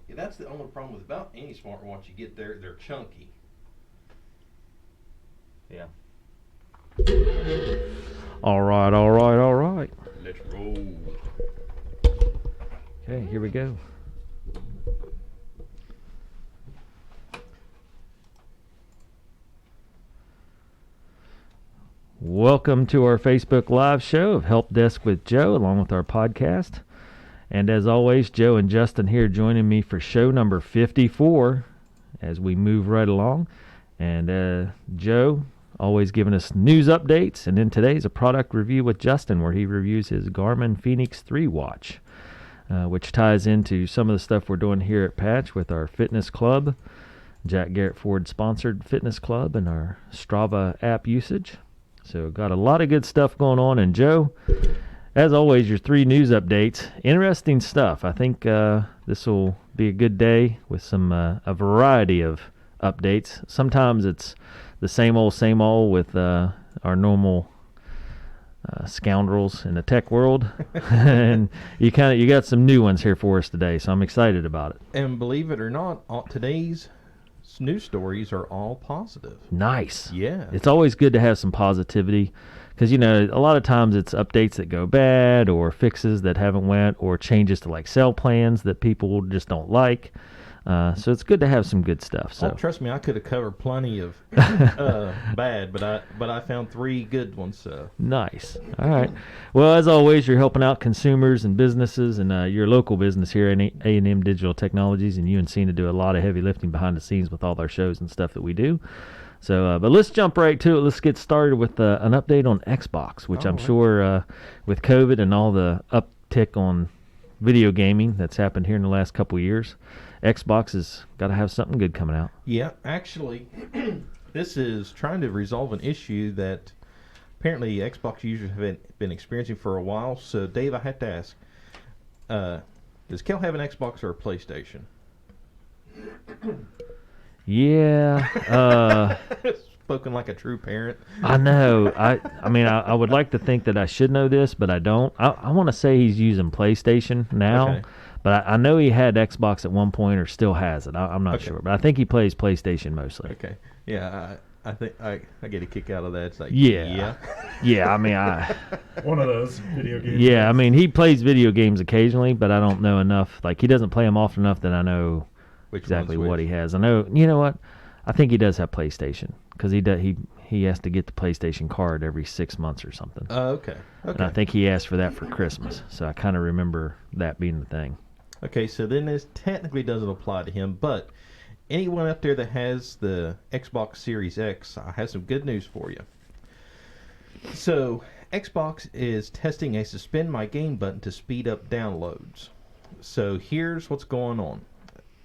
Yeah, that's the only problem with about any smartwatch you get there. They're chunky. Yeah. All right, all right, all right. Let's roll. Okay, here we go. Welcome to our Facebook Live show of Help Desk with Joe, along with our podcast. And as always, Joe and Justin here joining me for show number 54 as we move right along. And Joe always giving us news updates. And then today's a product review with Justin where he reviews his Garmin Fenix 3 watch, which ties into some of the stuff we're doing here at Patch with our fitness club, Jack Garrett Ford sponsored fitness club, and our Strava app usage. So got a lot of good stuff going on. And Joe, as always, your 3 news updates. Interesting stuff. I think this will be a good day with some a variety of updates. Sometimes it's the same old with our normal scoundrels in the tech world, and you got some new ones here for us today. So I'm excited about it. And believe it or not, today's news stories are all positive. Nice. Yeah. It's always good to have some positivity because, a lot of times it's updates that go bad or fixes that haven't went or changes to like sell plans that people just don't like. So it's good to have some good stuff. So trust me, I could have covered plenty of bad, but I found 3 good ones. Nice. All right. Well, as always, you're helping out consumers and businesses, and your local business here at A&M Digital Technologies, and you and Cena do a lot of heavy lifting behind the scenes with all our shows and stuff that we do. So, but let's jump right to it. Let's get started with an update on Xbox, which I'm sure with COVID and all the uptick on video gaming that's happened here in the last couple of years, Xbox has got to have something good coming out. Yeah, actually, this is trying to resolve an issue that apparently Xbox users have been experiencing for a while. So, Dave, I have to ask, does Kell have an Xbox or a PlayStation? Yeah. Spoken like a true parent. I know. I mean, I would like to think that I should know this, but I don't. I want to say he's using PlayStation now. Okay. But I know he had Xbox at one point or still has it. I'm not sure. But I think he plays PlayStation mostly. Okay. Yeah, I think I get a kick out of that. It's like, yeah. I mean, one of those video games. Yeah, I mean, he plays video games occasionally, but I don't know enough. Like, he doesn't play them often enough that I know exactly what he has. I know, you know what? I think he does have PlayStation because he has to get the PlayStation card every 6 months or something. Okay. And I think he asked for that for Christmas. So I kind of remember that being the thing. Okay, so then this technically doesn't apply to him, but anyone out there that has the Xbox Series X, I have some good news for you. So, Xbox is testing a suspend my game button to speed up downloads. So, here's what's going on.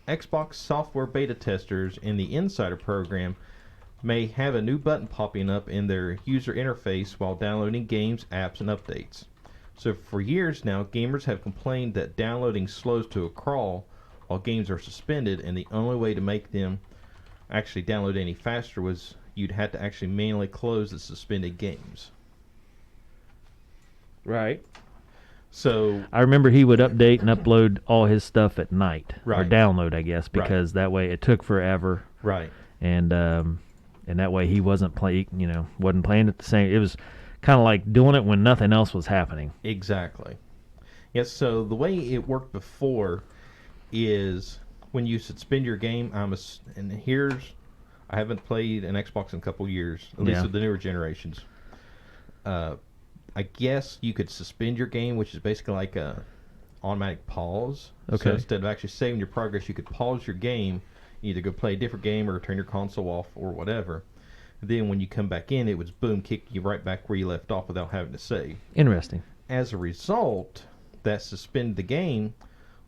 Xbox software beta testers in the Insider program may have a new button popping up in their user interface while downloading games, apps, and updates. So for years now, gamers have complained that downloading slows to a crawl while games are suspended, and the only way to make them actually download any faster was you'd have to actually manually close the suspended games. Right. So I remember he would update and upload all his stuff at night, right. or download, I guess, because that way it took forever. Right. And that way he wasn't playing it the same. It was kind of like doing it when nothing else was happening. Exactly. Yes, so the way it worked before is when you suspend your game, I haven't played an Xbox in a couple years, at least with the newer generations. I guess you could suspend your game, which is basically like a automatic pause. Okay. So instead of actually saving your progress, you could pause your game, either go play a different game or turn your console off or whatever. Then when you come back in, it would kick you right back where you left off without having to save. Interesting. As a result, that suspend the game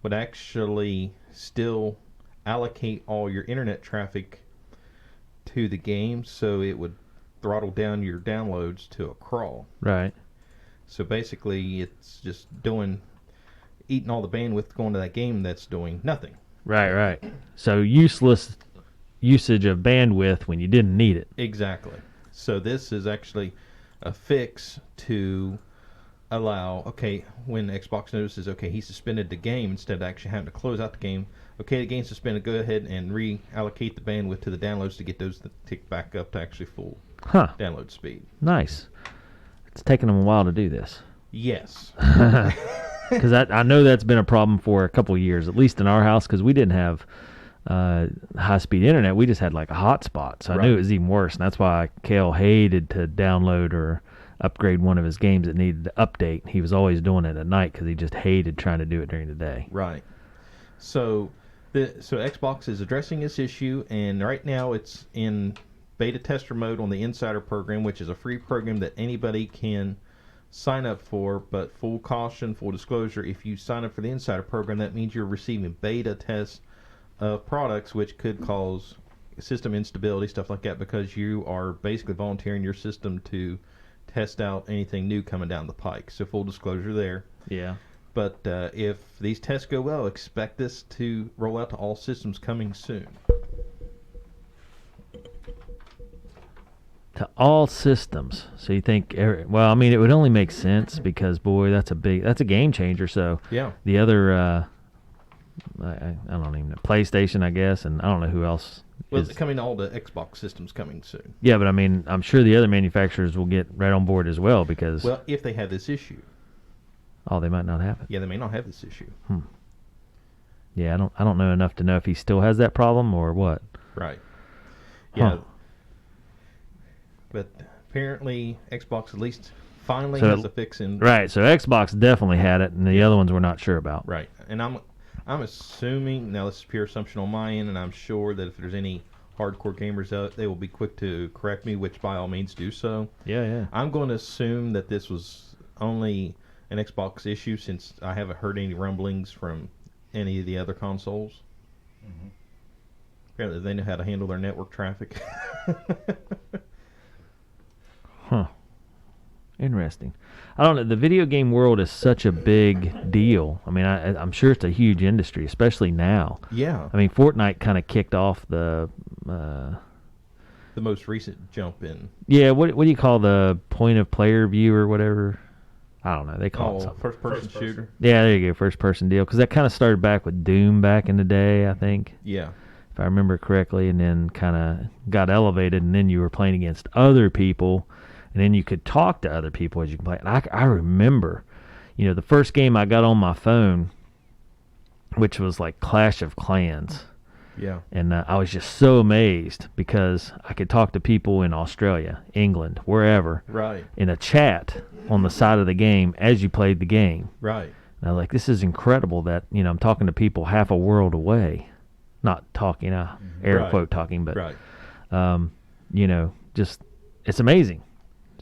would actually still allocate all your internet traffic to the game, so it would throttle down your downloads to a crawl. Right. So basically, it's just eating all the bandwidth going to that game that's doing nothing. Right. So useless usage of bandwidth when you didn't need it. Exactly. So this is actually a fix to allow, when Xbox notices, he suspended the game, instead of actually having to close out the game, okay, the game's suspended, go ahead and reallocate the bandwidth to the downloads to get those to tick back up to actually full download speed. Nice. It's taken them a while to do this. Yes. Because I know that's been a problem for a couple of years, at least in our house, because we didn't have high-speed internet. We just had like a hotspot, so I knew it was even worse. And that's why Kell hated to download or upgrade one of his games that needed to update. He was always doing it at night because he just hated trying to do it during the day. Right. So Xbox is addressing this issue, and right now it's in beta tester mode on the Insider program, which is a free program that anybody can sign up for. But full caution, full disclosure, if you sign up for the Insider program, that means you're receiving beta tests of products, which could cause system instability, stuff like that, because you are basically volunteering your system to test out anything new coming down the pike. So full disclosure there. Yeah. But if these tests go well, expect this to roll out to all systems coming soon. To all systems. So you think, well, I mean, it would only make sense because, boy, that's a game changer. So yeah, the other, I don't even know, PlayStation, I guess, and I don't know who else. Well, it's coming to all the Xbox systems coming soon. Yeah, but I mean, I'm sure the other manufacturers will get right on board as well because. Well, if they have this issue. Oh, they might not have it. Yeah, they may not have this issue. Yeah, I don't know enough to know if he still has that problem or what. Right. Yeah. Huh. But apparently Xbox at least finally has a fix in. Right, so Xbox definitely had it, and the other ones we're not sure about. Right, and I'm assuming, now this is pure assumption on my end, and I'm sure that if there's any hardcore gamers out, they will be quick to correct me, which by all means do so. Yeah. I'm going to assume that this was only an Xbox issue since I haven't heard any rumblings from any of the other consoles. Mm-hmm. Apparently they know how to handle their network traffic. Huh. Interesting. I don't know. The video game world is such a big deal. I mean, I'm sure it's a huge industry, especially now. Yeah. I mean, Fortnite kind of kicked off the most recent jump in. Yeah. What do you call the point of player view or whatever? I don't know. They call it something. First person shooter. Yeah, there you go. First person deal. Because that kind of started back with Doom back in the day, I think. Yeah. If I remember correctly, and then kind of got elevated, and then you were playing against other people. And then you could talk to other people as you can play. And I remember, the first game I got on my phone, which was like Clash of Clans. Yeah. And I was just so amazed because I could talk to people in Australia, England, wherever. Right. In a chat on the side of the game as you played the game. Right. And I was like, this is incredible that, I'm talking to people half a world away. Not talking, air quote talking, but, just, it's amazing.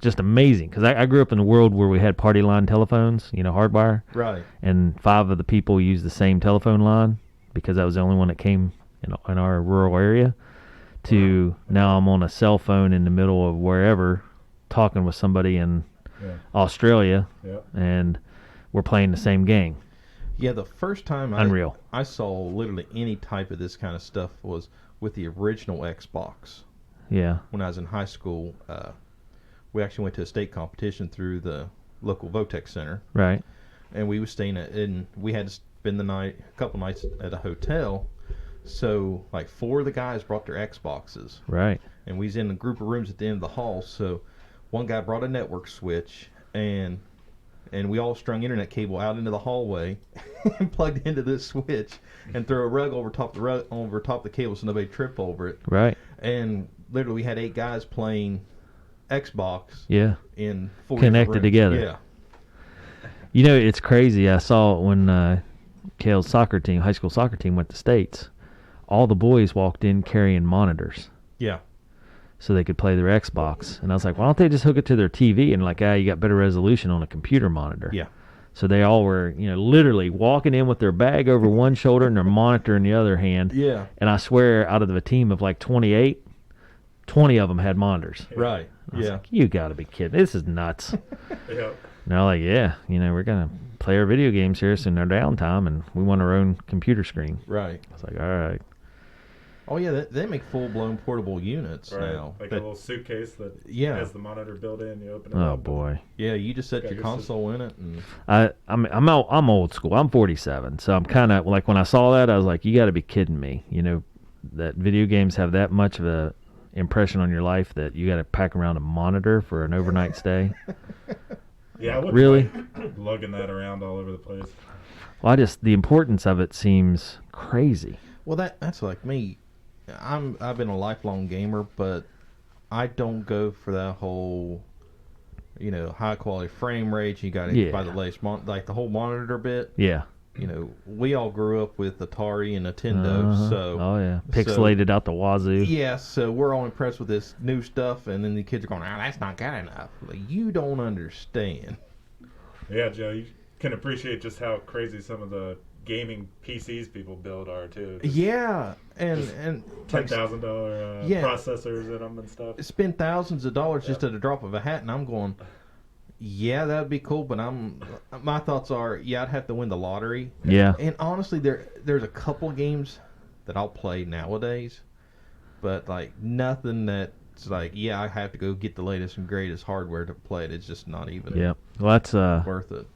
Just amazing because I grew up in a world where we had party line telephones, hardwire. Right. And 5 of the people used the same telephone line because that was the only one that came in our rural area. To now I'm on a cell phone in the middle of wherever talking with somebody in Australia, and we're playing the same game. Yeah, the first time Unreal. I saw literally any type of this kind of stuff was with the original Xbox. Yeah. When I was in high school, we actually went to a state competition through the local Votex Center. Right. And we was staying we had to spend a couple nights at a hotel. So, like, 4 of the guys brought their Xboxes. Right. And we was in a group of rooms at the end of the hall. So, one guy brought a network switch, and we all strung internet cable out into the hallway and plugged into this switch and threw a rug over top the cable so nobody tripped over it. Right. And literally, we had 8 guys playing Xbox. Yeah. In 4 connected together. Yeah. It's crazy. I saw when Kell's high school soccer team went to States, all the boys walked in carrying monitors. Yeah. So they could play their Xbox. And I was like, why don't they just hook it to their TV? And you got better resolution on a computer monitor. Yeah. So they all were, literally walking in with their bag over one shoulder and their monitor in the other hand. Yeah. And I swear, out of a team of like 28, 20 of them had monitors. Right. I was like, you got to be kidding. This is nuts. Yeah. And they're like, we're going to play our video games here in our downtime, and we want our own computer screen. Right. I was like, all right. Oh yeah, they make full blown portable units now. Like that, a little suitcase that yeah, has the monitor built in. You open it Oh up. boy. yeah. You just set Got your your console in it, and I'm old school. I'm 47, so I'm kind of like when I saw that, I was like, you got to be kidding me. You know, that video games have that much of a impression on your life that you got to pack around a monitor for an overnight stay. Yeah, I wouldn't Really? like lugging that around all over the place. Well, the importance of it seems crazy. well, that's like me. I've been a lifelong gamer, but I don't go for that whole, high quality frame rate. You got to buy the latest like the whole monitor bit. Yeah. We all grew up with Atari and Nintendo, so Oh yeah, pixelated out the wazoo. yeah, so we're all impressed with this new stuff, and then the kids are going, that's not good enough. Like, you don't understand. Yeah, Joe, you can appreciate just how crazy some of the gaming PCs people build are too. Yeah, and $10,000 yeah. processors in them and stuff. spend thousands of dollars just at a drop of a hat, and I'm going, yeah, that'd be cool, but my thoughts are, I'd have to win the lottery. Yeah. And honestly, there's a couple games that I'll play nowadays, but like nothing that's like, I have to go get the latest and greatest hardware to play it. It's just not even Yeah. Well, that's worth it.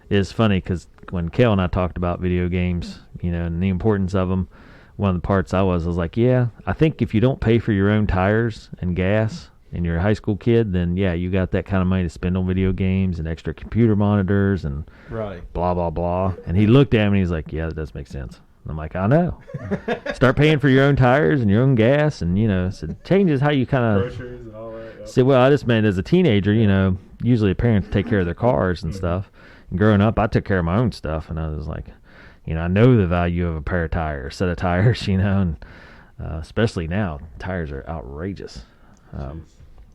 It's funny because when Kell and I talked about video games, and the importance of them, one of the parts I was like, yeah, I think if you don't pay for your own tires and gas and you're a high school kid, then yeah, you got that kind of money to spend on video games and extra computer monitors and Right. blah, blah, blah. And he looked at me and he's like, yeah, that does make sense. And I'm like, I know. Start paying for your own tires and your own gas, and, so it changes how you kind of... Groceries and all that. Yep. See, well, I just meant as a teenager, usually parents take care of their cars and stuff. And growing up, I took care of my own stuff, and I was like, I know the value of a pair of tires, set of tires, and especially now, tires are outrageous.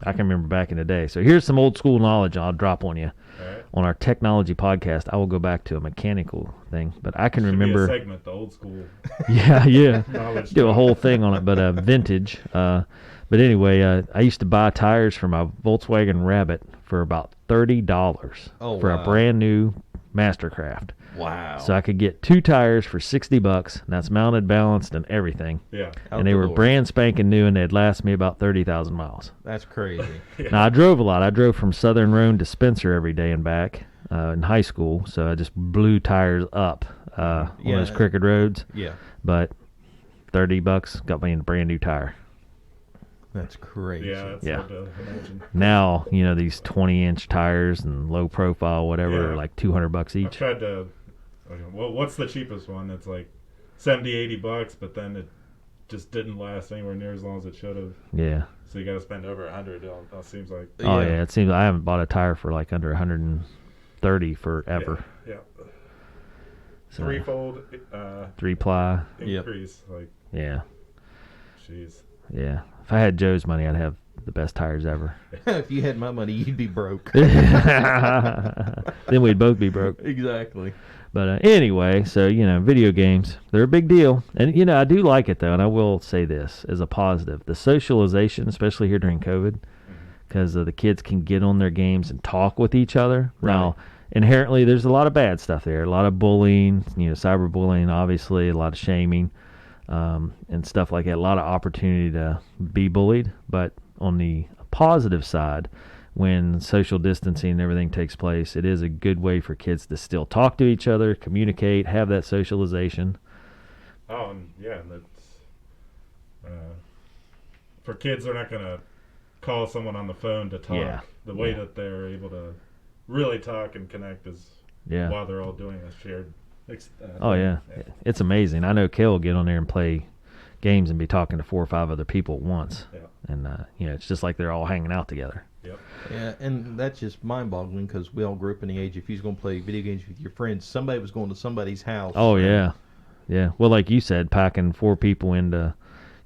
I can remember back in the day. So here's some old school knowledge I'll drop on you. Right. On our technology podcast, I will go back to a mechanical thing, but I can Should remember... be a segment, the old school. Yeah. Knowledge. Do a whole thing on it, but vintage. But anyway, I used to buy tires for my Volkswagen Rabbit for about $30 for a brand new Mastercraft. Wow. So I could get 2 tires for $60, and that's mounted, balanced, and everything. Yeah. And they were brand spanking new, and they'd last me about 30,000 miles. That's crazy. Yeah. Now, I drove a lot. I drove from Southern Road to Spencer every day and back in high school, so I just blew tires up on those crooked roads. Yeah. But $30 got me a brand new tire. That's crazy. Yeah, that's hard to imagine. Now, these 20-inch tires and low profile, whatever, are like $200 each. I've tried to... Well, what's the cheapest one? It's like $70-$80, but then it just didn't last anywhere near as long as it should have. Yeah. So you got to spend over $100. It seems like. Oh yeah, it seems I haven't bought a tire for like under 130 forever. Yeah. So, Threefold 3-ply. increase. Like. Yeah. Jeez. Yeah. If I had Joe's money, I'd have the best tires ever. If you had my money, you'd be broke. Then we'd both be broke. Exactly. But anyway, so, video games, they're a big deal. And, I do like it, though, and I will say this as a positive. The socialization, especially here during COVID, because the kids can get on their games and talk with each other. Right. Now, inherently, there's a lot of bad stuff there. A lot of bullying, cyberbullying, obviously, a lot of shaming and stuff like that. A lot of opportunity to be bullied. But on the positive side, when social distancing and everything takes place, it is a good way for kids to still talk to each other, communicate, have that socialization. Oh, and that's for kids. They're not gonna call someone on the phone to talk. Yeah. The way that they're able to really talk and connect is while they're all doing a shared. Oh yeah, it's amazing. I know Kell will get on there and play games and be talking to 4 or 5 other people at once. Yeah. And it's just like they're all hanging out together. Yep. Yeah, and that's just mind-boggling because we all grew up in the age if you was going to play video games with your friends, somebody was going to somebody's house. Oh yeah. Well, like you said, packing 4 people into,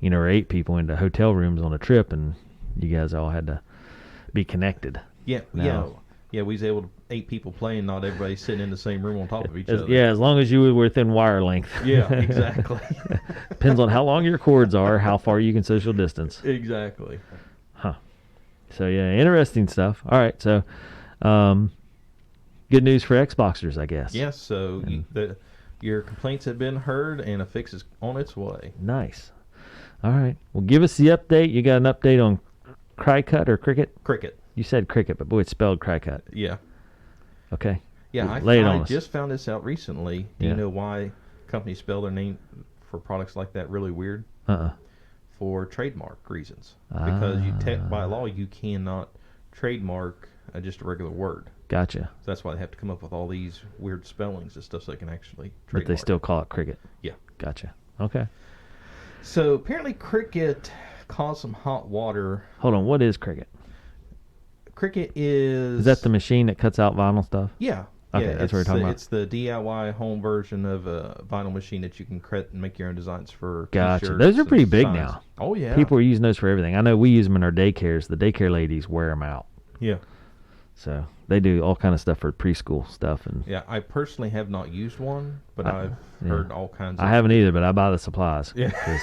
or 8 people into hotel rooms on a trip, and you guys all had to be connected. Yeah. We was able to 8 people playing, not everybody sitting in the same room on top of each other. Yeah, as long as you were within wire length. Yeah, exactly. Depends on how long your cords are, how far you can social distance. Exactly. So yeah, interesting stuff. All right, so good news for Xboxers, I guess. Yes, so your complaints have been heard and a fix is on its way. Nice. All right. Well, give us the update. You got an update on Cricut or Cricut? Cricut. You said Cricut, but boy, it's spelled Cricut. Yeah. Okay. Yeah, Lay it I on us. just found this out recently. Do Yeah. you know why companies spell their name for products like that really weird? Uh-uh. For trademark reasons. Because by Ah. law, you cannot trademark just a regular word. Gotcha. So that's why they have to come up with all these weird spellings and stuff so they can actually But trademark. they still call it Cricut. Yeah. Gotcha. Okay. So apparently Cricut caused some hot water. Hold on. What is Cricut? Cricut is... Is that the machine that cuts out vinyl stuff? Yeah. Okay, Yeah, that's what we're talking about. It's the DIY home version of a vinyl machine that you can create and make your own designs for. Gotcha. T-shirts Those are and pretty big signs. now. Oh, yeah. People are using those for everything. I know we use them in our daycares. The daycare ladies wear them out. Yeah. So they do all kind of stuff for preschool stuff. And Yeah, I personally have not used one, but I've heard all kinds of... I haven't either, but I buy the supplies. Yeah. 'Cause,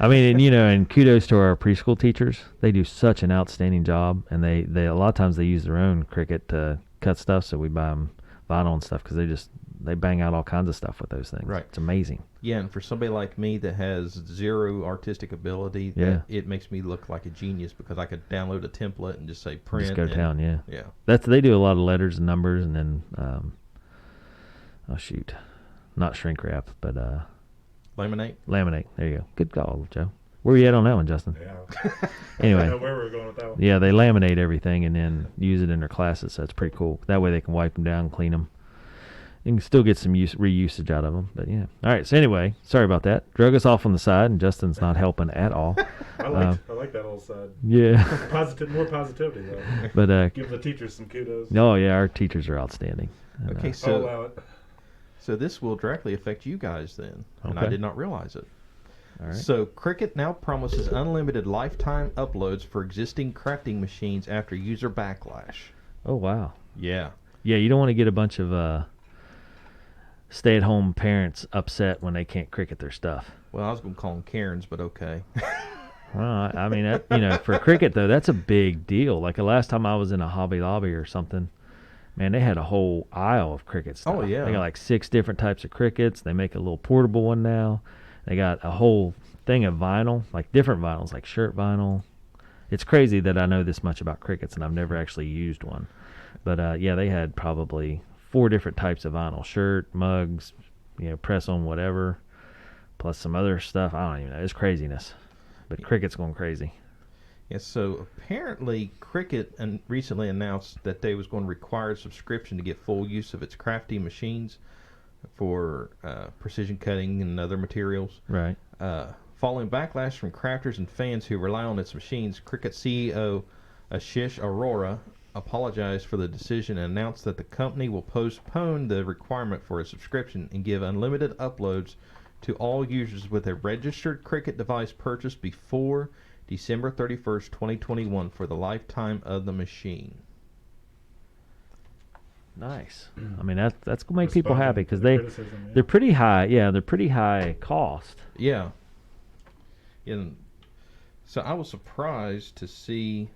I mean, and kudos to our preschool teachers. They do such an outstanding job, and they a lot of times they use their own Cricut to cut stuff, so we buy them vinyl and stuff because they bang out all kinds of stuff with those things. Right. It's amazing. Yeah, and for somebody like me that has zero artistic ability, Yeah. it makes me look like a genius because I could download a template and just say print. Just go to town, yeah. Yeah. They do a lot of letters and numbers, and then not shrink wrap, but Laminate? laminate. There you go. Good call, Joe. Where are you at on that one, Justin? Yeah. Anyway. I don't know where we're going with that one. Yeah, they laminate everything and then use it in their classes, so it's pretty cool. That way they can wipe them down, clean them. You can still get some reusage out of them, but yeah. All right, so anyway, sorry about that. Drug us off on the side, and Justin's not helping at all. I like that whole side. Yeah. More positivity, though. But Give the teachers some kudos. oh yeah, our teachers are outstanding. And, Okay, I'll allow it. so this will directly affect you guys then, and I Okay. did not realize it. all right. So Cricut now promises unlimited lifetime uploads for existing crafting machines after user backlash. Oh wow. Yeah. Yeah, you don't want to get a bunch of stay-at-home parents upset when they can't Cricut their stuff. Well, I was going to call them Karens, but okay. Well, I mean, for Cricut though, that's a big deal. Like the last time I was in a Hobby Lobby or something, man, they had a whole aisle of Cricut stuff. Oh, yeah. They got like 6 different types of Cricuts. They make a little portable one now. They got a whole thing of vinyl, like different vinyls, like shirt vinyl. It's crazy that I know this much about Cricuts and I've never actually used one. But yeah, they had probably 4 different types of vinyl: shirt, mugs, press on whatever, plus some other stuff. I don't even know. It's craziness. But Cricut's going crazy. Yeah, so apparently Cricut recently announced that they was going to require a subscription to get full use of its crafting machines for precision cutting and other materials. Right. Following backlash from crafters and fans who rely on its machines, Cricut CEO Ashish Arora apologized for the decision and announced that the company will postpone the requirement for a subscription and give unlimited uploads to all users with a registered Cricut device purchased before December 31st, 2021 for the lifetime of the machine. Nice. I mean, that's gonna make people Responding happy to because the criticism, yeah. they're pretty high. Yeah, they're pretty high cost. Yeah. And so I was surprised to see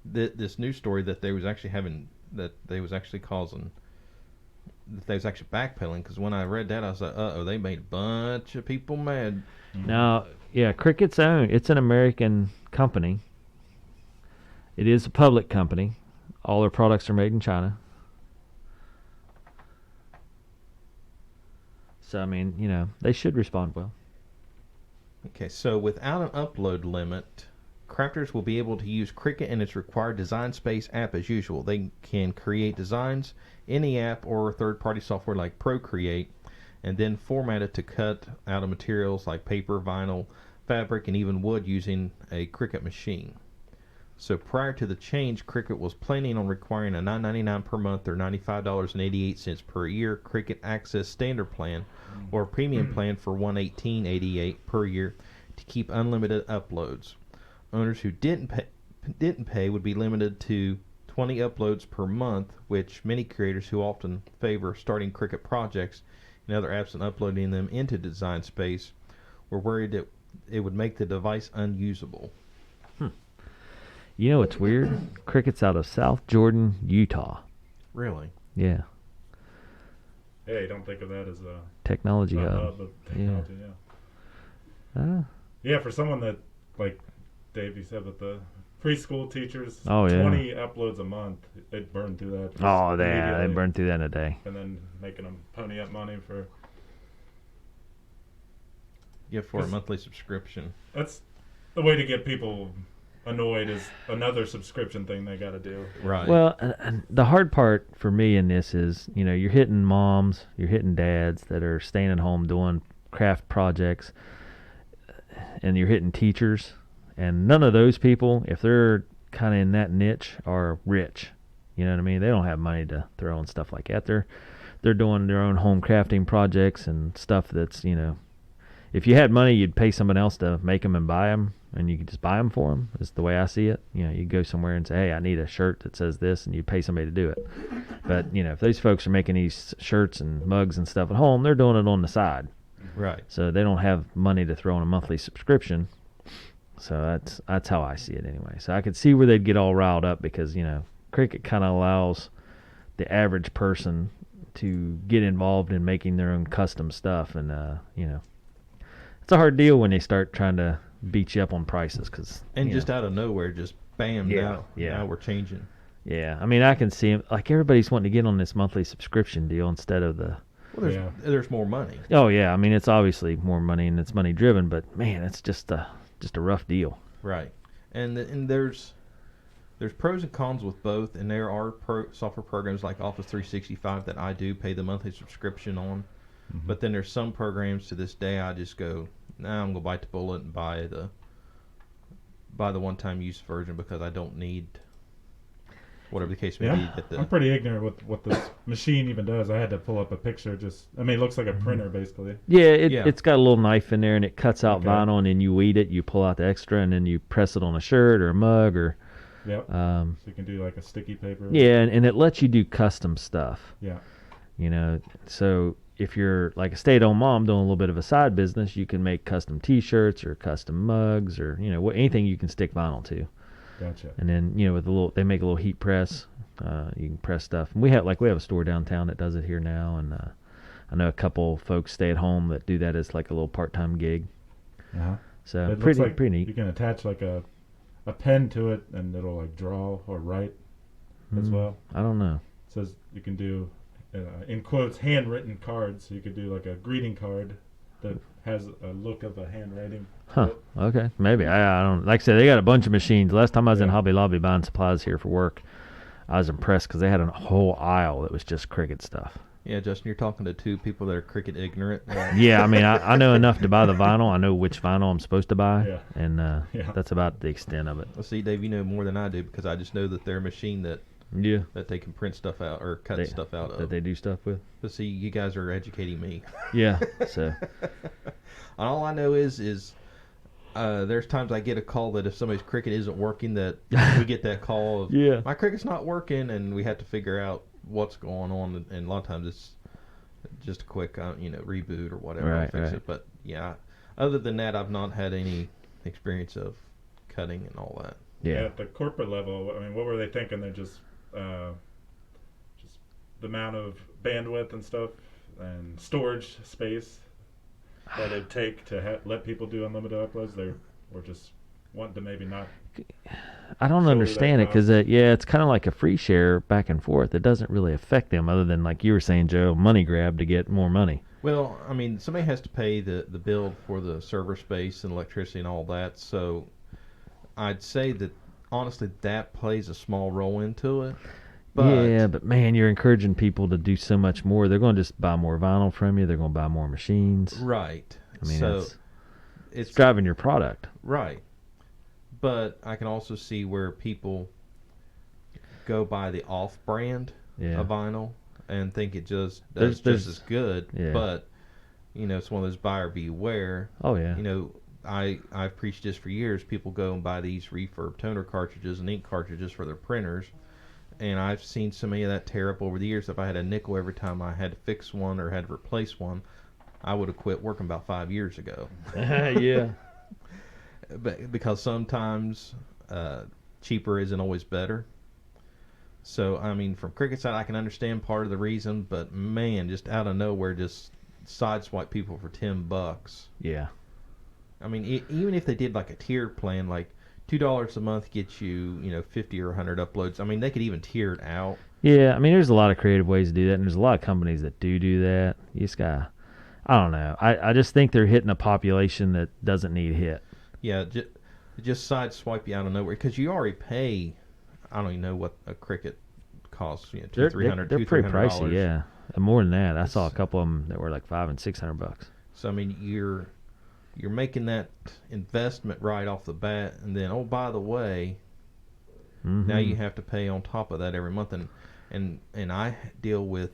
this news story that they was actually causing, that they was actually backpedaling, because when I read that I was like, they made a bunch of people mad. Now, yeah, Cricut's it's an American company. It is a public company. All their products are made in China. So I mean, they should respond well. Okay, so without an upload limit, crafters will be able to use Cricut and its required Design Space app as usual. They can create designs in the app or third-party software like Procreate, and then format it to cut out of materials like paper, vinyl, fabric, and even wood using a Cricut machine. So prior to the change, Cricut was planning on requiring a $9.99 per month or $95.88 per year Cricut Access Standard Plan or Premium Plan for $118.88 per year to keep unlimited uploads. Owners who didn't pay would be limited to 20 uploads per month, which many creators who often favor starting Cricut projects and other apps and uploading them into Design Space were worried that it would make the device unusable. You know what's weird? Cricut's out of South Jordan, Utah. Really? Yeah. Yeah, you don't think of that as a Technology hub. hub of technology. Yeah, for someone that, like Dave, you said, with the preschool teachers, Oh, yeah. 20 uploads a month, they'd burn through that. just Oh, they immediately. burned through that in a day. And then making them pony up money for. Yeah, for a monthly subscription. That's the way to get people annoyed, is another subscription thing they got to do. Right. Well, and the hard part for me in this is, you're hitting moms, you're hitting dads that are staying at home doing craft projects, and you're hitting teachers, and none of those people, if they're kind of in that niche, are rich. You know what I mean? They don't have money to throw on stuff like that. They're doing their own home crafting projects and stuff that's, if you had money, you'd pay someone else to make them and buy them, and you could just buy them for them. Is the way I see it. You go somewhere and say, hey, I need a shirt that says this, and you pay somebody to do it. But, if those folks are making these shirts and mugs and stuff at home, they're doing it on the side. Right. So they don't have money to throw on a monthly subscription. So that's how I see it anyway. So I could see where they'd get all riled up because, Cricut kind of allows the average person to get involved in making their own custom stuff. And, it's a hard deal when they start trying to beat you up on prices. And just out of nowhere, just bam, now we're changing. Yeah, I mean, I can see like everybody's wanting to get on this monthly subscription deal instead of the. Well, there's more money. Oh yeah, I mean it's obviously more money and it's money driven, but man, it's just a rough deal. Right, and there's pros and cons with both, and there are software programs like Office 365 that I do pay the monthly subscription on, but then there's some programs to this day I just go, nah, I'm gonna bite the bullet and buy the one-time use version because I don't need. Whatever the case may be. I'm pretty ignorant with what this machine even does. I had to pull up a picture. It looks like a printer, basically. Yeah, it's got a little knife in there, and it cuts out vinyl, and then you weed it, you pull out the extra, and then you press it on a shirt or a mug or... Yep. So you can do like a sticky paper. Yeah, and it lets you do custom stuff. Yeah. So if you're like a stay-at-home mom doing a little bit of a side business, you can make custom T-shirts or custom mugs or, anything you can stick vinyl to. Gotcha. And then with they make a little heat press. You can press stuff. And we have a store downtown that does it here now, and I know a couple folks stay at home that do that as like a little part-time gig. So it pretty looks like pretty neat. You can attach like a pen to it, and it'll like draw or write as well. I don't know. It says you can do in quotes handwritten cards. So you could do like a greeting card that has a look of a handwriting. Huh. Okay. Maybe. I don't. Like I said, they got a bunch of machines. Last time I was in Hobby Lobby buying supplies here for work, I was impressed because they had a whole aisle that was just Cricut stuff. Yeah, Justin, you're talking to two people that are Cricut ignorant. Yeah, I mean, I know enough to buy the vinyl. I know which vinyl I'm supposed to buy, and that's about the extent of it. Well, see, Dave, you know more than I do because I just know that they're a machine that they can print stuff out or cut stuff out of. That they do stuff with. But see, you guys are educating me. Yeah, so. All I know is there's times I get a call that if somebody's Cricut isn't working, that we get that call of, my Cricut's not working, and we have to figure out what's going on. And a lot of times it's just a quick, reboot or whatever. Right, fix it. But yeah, other than that, I've not had any experience of cutting and all that. Yeah. At the corporate level, I mean, what were they thinking? They're just the amount of bandwidth and stuff and storage space that it'd take to let people do unlimited uploads. They were just wanting to maybe not. I don't understand it because it's kind of like a free share back and forth. It doesn't really affect them other than, like you were saying, Joe, money grab to get more money. Well, I mean, somebody has to pay the bill for the server space and electricity and all that. So I'd say that honestly that plays a small role into it. But man, you're encouraging people to do so much more. They're going to just buy more vinyl from you. They're going to buy more machines. Right. I mean, so it's driving your product. Right. But I can also see where people go buy the off-brand of vinyl and think it just does just as good. Yeah. But, it's one of those buyer beware. Oh, yeah. I've preached this for years. People go and buy these refurb toner cartridges and ink cartridges for their printers. And I've seen so many of that tear up over the years. If I had a nickel every time I had to fix one or had to replace one, I would have quit working about 5 years ago. Yeah. But because sometimes cheaper isn't always better. So, I mean, from Cricut side, I can understand part of the reason, but man, just out of nowhere, just sideswipe people for $10. Yeah. I mean, even if they did like a tiered plan, like $2 a month gets you, 50 or 100 uploads. I mean, they could even tier it out. Yeah, I mean, there's a lot of creative ways to do that, and there's a lot of companies that do that. You just got, I don't know. I just think they're hitting a population that doesn't need hit. Yeah, just sideswipe you out of nowhere because you already pay. I don't even know what a Cricut costs. They're $200-$300. pretty pricey, yeah. And more than that, I saw a couple of them that were like $500 and $600. So I mean, you're making that investment right off the bat, and then by the way, now you have to pay on top of that every month. And I deal with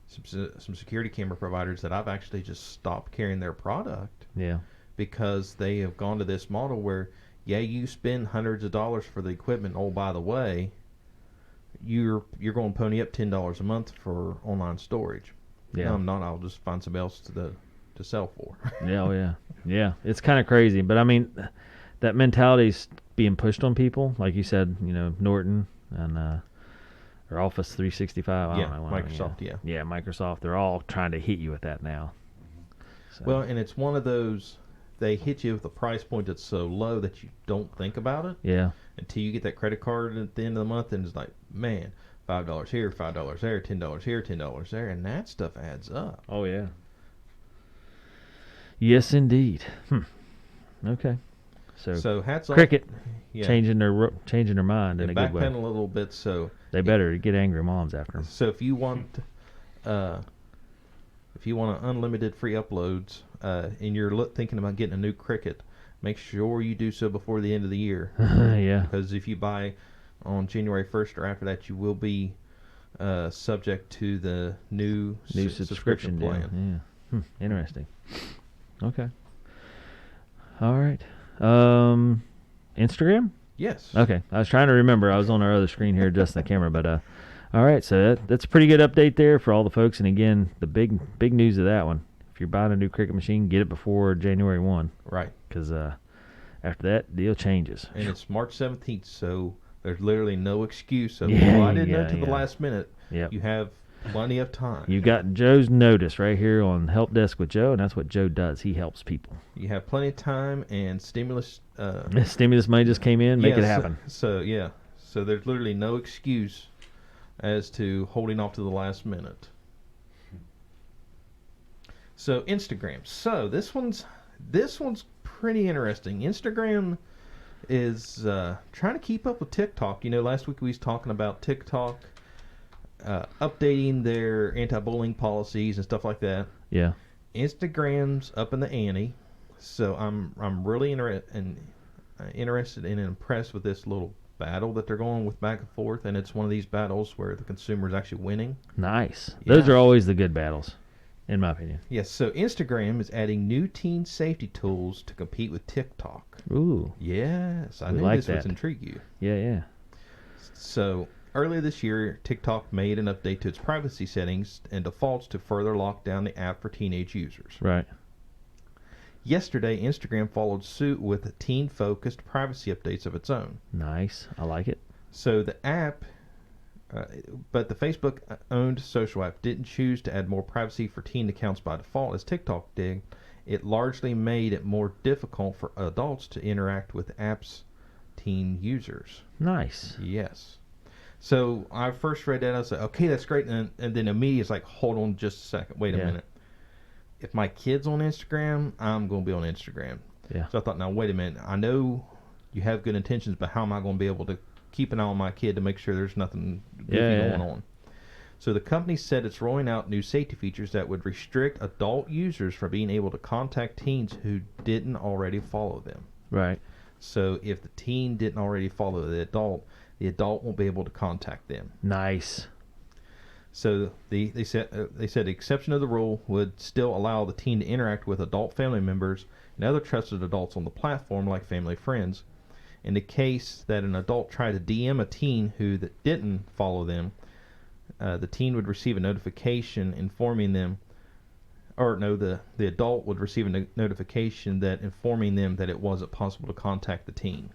some security camera providers that I've actually just stopped carrying their product. Yeah. Because they have gone to this model where, you spend hundreds of dollars for the equipment. By the way, you're going to pony up $10 a month for online storage. Yeah. No, I'm not. I'll just find somebody else to sell for. Yeah. It's kind of crazy, but I mean, that mentality's being pushed on people, like you said. Norton and or Office 365. I don't know, Microsoft. Yeah, Microsoft. They're all trying to hit you with that now. So. Well, and it's one of those. They hit you with a price point that's so low that you don't think about it. Yeah. Until you get that credit card at the end of the month, and it's like, man, $5 here, $5 there, $10 here, $10 there, and that stuff adds up. Oh yeah. Yes, indeed. Okay. So hats off. Cricut changing their mind in a good way. Backpedal a little bit, so they better get angry moms after them. So if you want unlimited free uploads, and you're thinking about getting a new Cricut, make sure you do so before the end of the year. Yeah. Because if you buy on January 1st or after that, you will be subject to the new subscription plan. Yeah. Interesting. Okay. All right. Instagram? Yes. Okay. I was trying to remember. I was on our other screen here adjusting the camera, but all right. So that's a pretty good update there for all the folks. And again, the big news of that one. If you're buying a new Cricut machine, get it before January 1. Right. Because after that, deal changes. And it's March 17th, so there's literally no excuse. So if I didn't know to the last minute, you have plenty of time. You got Joe's notice right here on Help Desk with Joe, and that's what Joe does. He helps people. You have plenty of time, and stimulus. Stimulus money just came in. Make it happen. So there's literally no excuse as to holding off to the last minute. So Instagram. So this one's pretty interesting. Instagram is trying to keep up with TikTok. Last week we was talking about TikTok updating their anti-bullying policies and stuff like that. Yeah. Instagram's up in the ante. So I'm really interested and impressed with this little battle that they're going with back and forth, and it's one of these battles where the consumer is actually winning. Nice. Those are always the good battles, in my opinion. Yes, so Instagram is adding new teen safety tools to compete with TikTok. Ooh. Yes, I knew like this would intrigue you. Yeah. So earlier this year, TikTok made an update to its privacy settings and defaults to further lock down the app for teenage users. Right. Yesterday, Instagram followed suit with teen-focused privacy updates of its own. Nice. I like it. So the app, but the Facebook-owned social app didn't choose to add more privacy for teen accounts by default as TikTok did. It largely made it more difficult for adults to interact with the app's teen users. Nice. Yes. So I first read that, I was like, okay, that's great. And then immediately it's like, hold on just a second. Wait a minute. If my kid's on Instagram, I'm going to be on Instagram. Yeah. So I thought, now, wait a minute. I know you have good intentions, but how am I going to be able to keep an eye on my kid to make sure there's nothing goofy going on? So the company said it's rolling out new safety features that would restrict adult users from being able to contact teens who didn't already follow them. Right. So if the teen didn't already follow the adult won't be able to contact them. Nice. So they said the exception of the rule would still allow the teen to interact with adult family members and other trusted adults on the platform like family friends. In the case that an adult tried to DM a teen who didn't follow them, the teen would receive a notification informing them, the adult would receive a notification that informing them that it wasn't possible to contact the teen.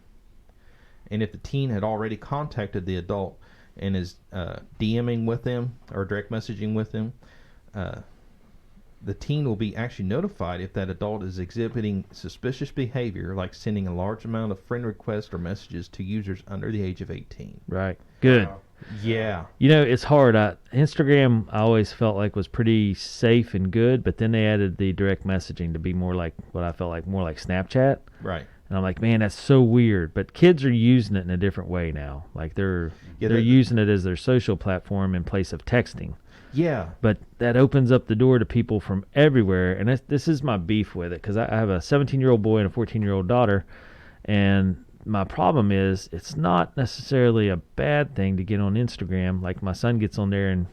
And if the teen had already contacted the adult and is DMing with them or direct messaging with them, the teen will be actually notified if that adult is exhibiting suspicious behavior, like sending a large amount of friend requests or messages to users under the age of 18. Right. Good. Wow. Yeah. You know, it's hard. Instagram, I always felt like was pretty safe and good, but then they added the direct messaging to be more like what I felt like more like Snapchat. Right. And I'm like, man, that's so weird. But kids are using it in a different way now. Like they're Yeah, using it as their social platform in place of texting. Yeah. But that opens up the door to people from everywhere. And this is my beef with it, because I have a 17-year-old boy and a 14-year-old daughter. And my problem is it's not necessarily a bad thing to get on Instagram. Like my son gets on there and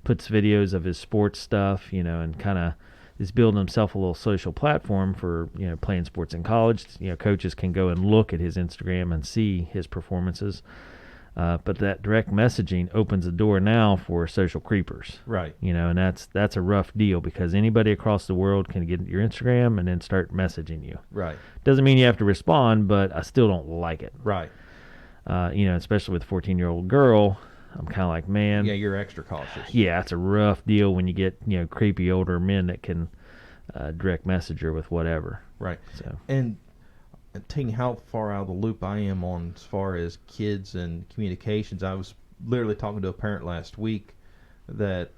puts videos of his sports stuff, you know, and kind of is building himself a little social platform for, you know, playing sports in college. You know, coaches can go and look at his Instagram and see his performances. But that direct messaging opens the door now for social creepers. Right. You know, and that's a rough deal, because anybody across the world can get your Instagram and then start messaging you. Right. Doesn't mean you have to respond, but I still don't like it. Right. You know, especially with a 14-year-old girl, I'm kind of like, man. Yeah, you're extra cautious. Yeah, it's a rough deal when you get, you know, creepy older men that can direct message her with whatever. Right. So. And telling you how far out of the loop I am on as far as kids and communications, I was literally talking to a parent last week that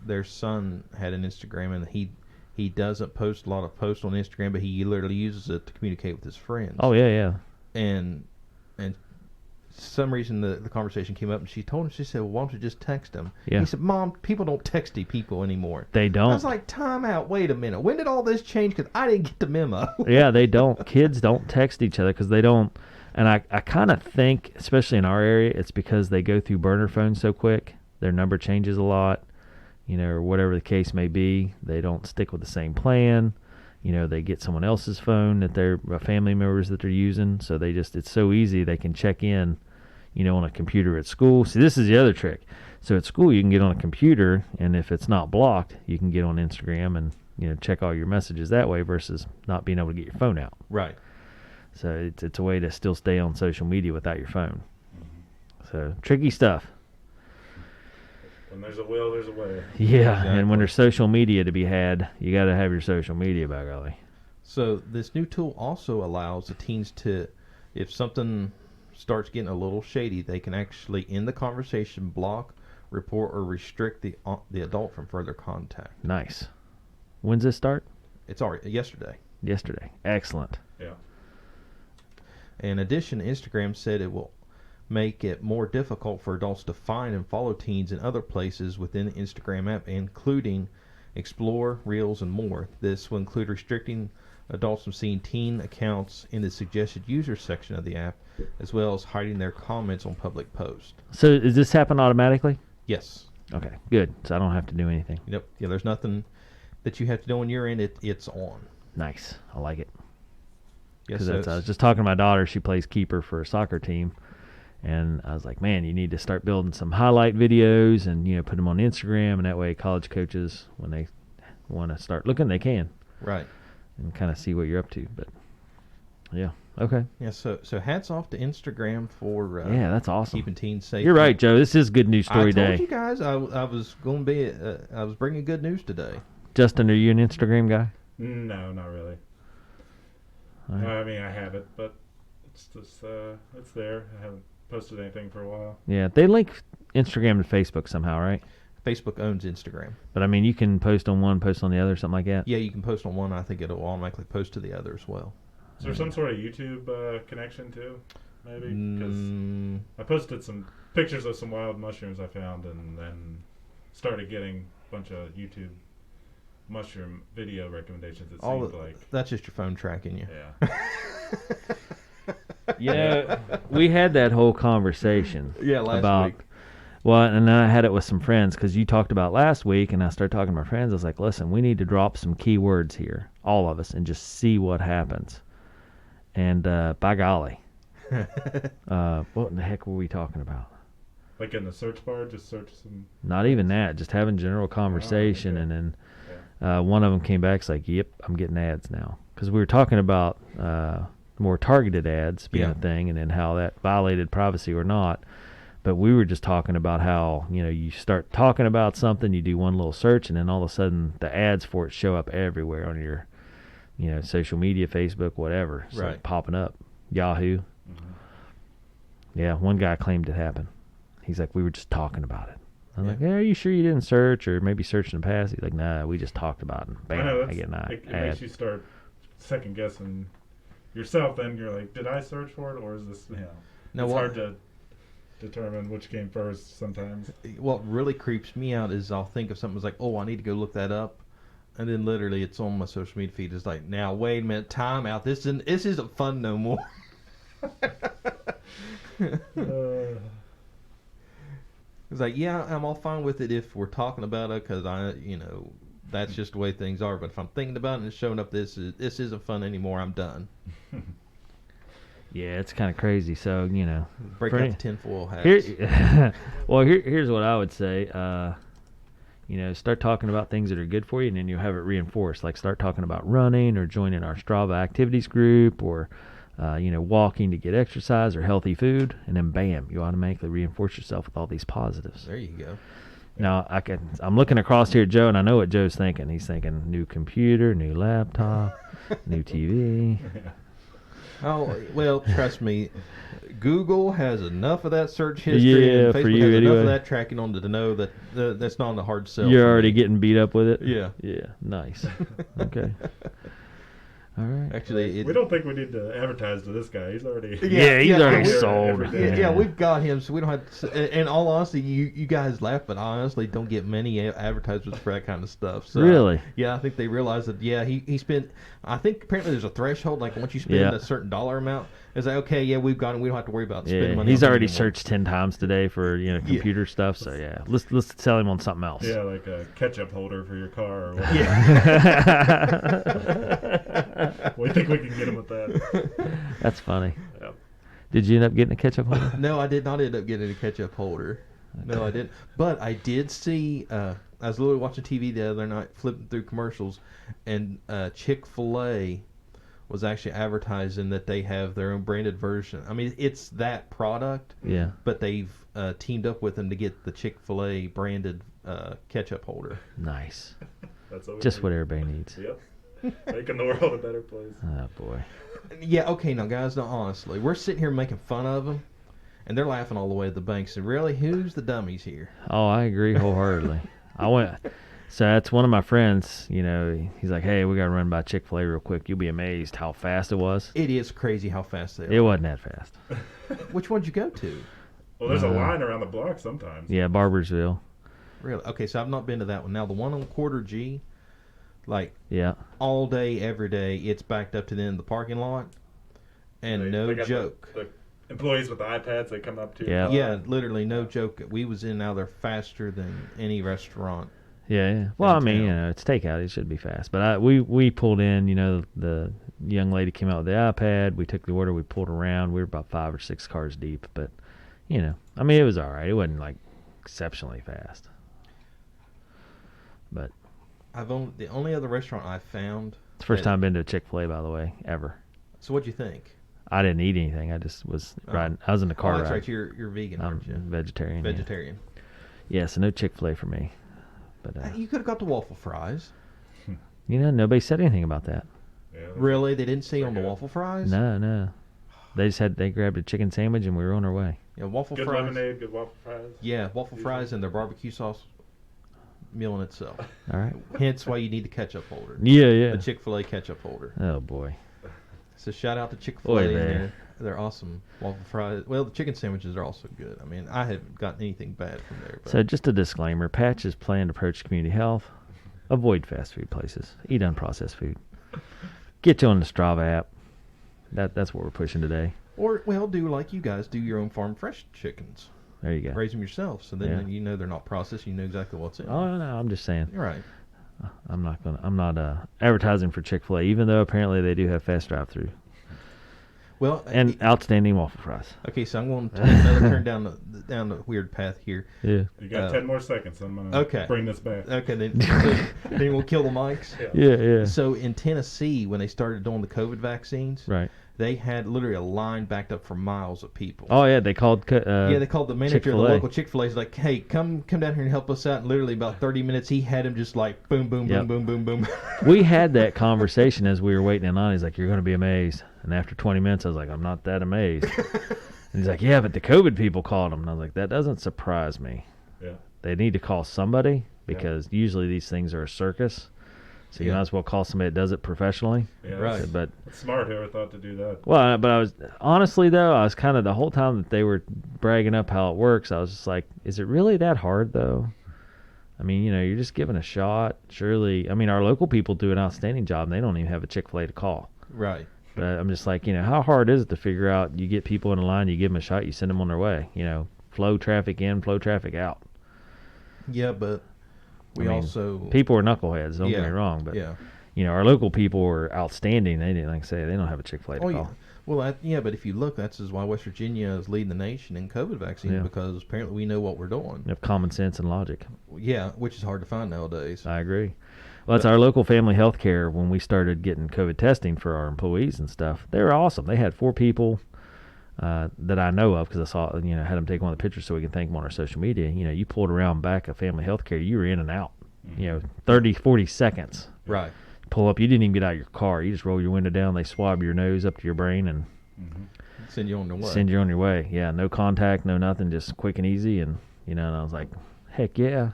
their son had an Instagram, and he doesn't post a lot of posts on Instagram, but he literally uses it to communicate with his friends. Oh, yeah. And some reason the conversation came up, and she told him, she said, well, why don't you just text him? Yeah. He said, Mom, people don't texty people anymore. They don't. I was like, time out, wait a minute. When did all this change? Because I didn't get the memo. Yeah, they don't. Kids don't text each other because they don't. And I kind of think, especially in our area, it's because they go through burner phones so quick. Their number changes a lot, you know, or whatever the case may be. They don't stick with the same plan. You know, they get someone else's phone that they're family members that they're using. So they just, it's so easy. They can check in, you know, on a computer at school. See, this is the other trick. So at school, you can get on a computer, and if it's not blocked, you can get on Instagram and, you know, check all your messages that way versus not being able to get your phone out. Right. So it's a way to still stay on social media without your phone. So tricky stuff. When there's a will, there's a way. Yeah, Exactly. and when there's social media to be had, you got to have your social media, by golly. So this new tool also allows the teens to, if something starts getting a little shady, they can actually, in the conversation, block, report, or restrict the adult from further contact. Nice. When's this start? It's already yesterday. Yesterday. Excellent. Yeah. In addition, Instagram said it will make it more difficult for adults to find and follow teens in other places within the Instagram app, including Explore, Reels, and more. This will include restricting adults from seeing teen accounts in the suggested users section of the app, as well as hiding their comments on public posts. So does this happen automatically? Yes. Okay, good. So I don't have to do anything. Yep. Yeah, there's nothing that you have to do on your end. It's on. Nice. I like it. Yes, Because I was just talking to my daughter. She plays keeper for a soccer team. And I was like, man, you need to start building some highlight videos and, you know, put them on Instagram. And that way college coaches, when they want to start looking, they can. Right. And kind of see what you're up to. But, yeah. Okay. Yeah, so hats off to Instagram for Yeah, that's awesome. keeping teens safe. You're right, Joe. This is good news story I told day. you guys I was going to be I was bringing good news today. Justin, are you an Instagram guy? No, not really. All right. I mean, I have it, but it's just it's there. I haven't posted anything for a while. Yeah, they link Instagram to Facebook somehow, right? Facebook owns Instagram. But I mean, you can post on one, post on the other, something like that. Yeah, you can post on one. I think it'll automatically post to the other as well. Is there some sort of YouTube connection too? Maybe because Mm, I posted some pictures of some wild mushrooms I found, and then started getting a bunch of YouTube mushroom video recommendations. It seemed like that's just your phone tracking you. yeah. Yeah, we had that whole conversation. Yeah, last about, week. Well, and then I had it with some friends because you talked about last week, and I started talking to my friends. I was like, listen, we need to drop some keywords here, all of us, and just see what happens. And by golly, what in the heck were we talking about? Like in the search bar, just search some. Not even that, just having general conversation. okay. And then one of them came back, it's like, yep, I'm getting ads now. Because we were talking about more targeted ads being Yeah. a thing, and then how that violated privacy or not. But we were just talking about how, you start talking about something, you do one little search, and then all of a sudden the ads for it show up everywhere on your, social media, Facebook, whatever. It's Right. like popping up. Yahoo. Mhm. Yeah, one guy claimed it happened. He's like, we were just talking about it. I'm Yeah. like, are you sure you didn't search or maybe search in the past? He's like, nah, we just talked about it. And I know, bam, I that's- get an it ad. makes you start second guessing yourself. Then you're like, did I search for it, or is this? Now, It's what, hard to determine which came first sometimes. what really creeps me out is I'll think of something that's like, oh, I need to go look that up. And then literally it's on my social media feed. It's like, now, wait a minute, time out. This isn't fun no more. It's like, yeah, I'm all fine with it if we're talking about it because that's just the way things are. But if I'm thinking about it and it's showing up, this isn't fun anymore. I'm done. Yeah, it's kind of crazy. So, Break Pretty- out the tinfoil hats. Here's what I would say. Start talking about things that are good for you, and then you'll have it reinforced. Like start talking about running or joining our Strava activities group or, walking to get exercise or healthy food. And then bam, you automatically reinforce yourself with all these positives. There you go. Now, I'm looking across here at Joe, and I know what Joe's thinking. He's thinking new computer, new laptop, new TV. Oh, well, trust me. Google has enough of that search history, Yeah, and for Facebook you has enough anyway. of that tracking on to know that that's not a hard sell. You're for already me. getting beat up with it? Yeah. Yeah, nice. Okay. All right. Actually, We don't think we need to advertise to this guy. He's already. Yeah, he's already we- sold. every day. Yeah, we've got him, so we don't have to. In all honesty, you guys laugh, but I honestly don't get many advertisements for that kind of stuff. So, Really? Yeah, I think they realize that. Yeah, he spent. I think apparently there's a threshold. Like once you spend Yeah. a certain dollar amount, it's like okay, yeah, we've got him. We don't have to worry about spending Yeah, money. he's on him already anymore. searched 10 times today for computer stuff. So yeah, let's sell him on something else. Yeah, like a ketchup holder for your car or whatever. Yeah. We think we can get him with that. That's funny. Yep. Did you end up getting a ketchup holder? No, I did not end up getting a ketchup holder. No, I didn't. But I did see. I was literally watching TV the other night, flipping through commercials, and Chick-fil-A was actually advertising that they have their own branded version. I mean, it's that product, Yeah. but they've teamed up with them to get the Chick-fil-A branded ketchup holder. Nice. That's what we Just need. what everybody needs. Yep. Making the world a better place. Oh boy. Yeah, okay, now guys, no, honestly, we're sitting here making fun of them, and they're laughing all the way to the bank. So really, who's the dummies here? Oh, I agree wholeheartedly. So that's one of my friends. He's like, "Hey, we got to run by Chick-fil-A real quick. You'll be amazed how fast it was." It is crazy how fast they are. It wasn't that fast. Which one'd you go to? Well, there's a Uh, line around the block sometimes. Yeah, Barbersville. Really? Okay, so I've not been to that one. Now, the one on Quarter G, like Yeah. all day, every day, it's backed up to the end of the parking lot. And no They got joke. The employees with the iPads, they come up to Yeah. Yeah, literally, no joke. We was in out there faster than any restaurant. Yeah. Well, I mean, Downtown. it's takeout. It should be fast. But we pulled in. The young lady came out with the iPad. We took the order. We pulled around. We were about 5 or 6 cars deep. But I mean, it was all right. It wasn't like exceptionally fast. But The only other restaurant I found. it's the first that- time I've been to a Chick-fil-A, by the way, ever. So what'd you think? I didn't eat anything. I just was Oh. riding. I was in the car Oh, that's ride. right. You're vegan, I'm aren't you? vegetarian. yeah. Vegetarian. Yeah, so no Chick-fil-A for me. But You could have got the waffle fries. nobody said anything about that. Yeah, Really? They didn't say on the Okay. waffle fries? No. They grabbed a chicken sandwich and we were on our way. Yeah, waffle Good fries. lemonade, good waffle fries. Yeah, waffle fries and their barbecue sauce meal in itself. All right. Hence why you need the ketchup holder. Yeah. The Chick-fil-A ketchup holder. Oh boy. So shout out to Chick-fil-A. Boy, and there. they're awesome waffle fries. Well, the chicken sandwiches are also good. I mean, I haven't gotten anything bad from there. But So just a disclaimer: Patch's planned approach to community health. Avoid fast food places. Eat unprocessed food. Get you on the Strava app. That's what we're pushing today. Or, well, do like you guys. Do your own farm fresh chickens. There you go. Raise them yourself. So then Yeah. you know they're not processed. You know exactly what's in them. Oh no, I'm just saying. You're right. I'm not advertising for Chick-fil-A, even though apparently they do have fast drive-through. Well, And outstanding waffle fries. okay, so I'm going to take another turn down the weird path here. Yeah. You got 10 more seconds. I'm gonna Okay. bring this back. Okay, then we'll kill the mics. Yeah. So in Tennessee, when they started doing the COVID vaccines, Right. they had literally a line backed up for miles of people. Oh yeah, they called. They called the manager of the Chick-fil-A. local Chick-fil-A. Like, hey, come down here and help us out. And literally about 30 minutes, he had him just like boom, boom, Yep. boom, boom, boom, boom. We had that conversation as we were waiting in line. He's like, "You're going to be amazed." And after 20 minutes, I was like, "I'm not that amazed." And he's like, "Yeah, but the COVID people called him." And I was like, "That doesn't surprise me. Yeah. They need to call somebody because usually these things are a circus. So you Yeah. might as well call somebody that does it professionally." Yeah. Right. But It's smart. Whoever thought to do that? well, but I was honestly though, I was kind of the whole time that they were bragging up how it works. I was just like, "Is it really that hard though?" I mean, you're just giving a shot. Surely, I mean, our local people do an outstanding job, and they don't even have a Chick-fil-A to call. Right. But I'm just like, how hard is it to figure out? You get people in a line, you give them a shot, you send them on their way. Flow traffic in, flow traffic out. Yeah, but we I mean, also People are knuckleheads. Don't get me wrong, but our local people are outstanding. They didn't, like I say, they don't have a Chick-fil-A to call. Yeah. Well, but if you look, that's why West Virginia is leading the nation in COVID vaccines because apparently we know what we're doing. You have common sense and logic. Yeah, which is hard to find nowadays. I agree. Well, that's our local family health care. When we started getting COVID testing for our employees and stuff, they were awesome. They had 4 people that I know of because I saw, had them take one of the pictures so we can thank them on our social media. You pulled around back of family health care, you were in and out, 30, 40 seconds. Right. Pull up, you didn't even get out of your car. You just roll your window down, they swab your nose up to your brain and Send you on your way. send you on your way. Yeah, no contact, no nothing, just quick and easy. And, and I was like, heck yeah.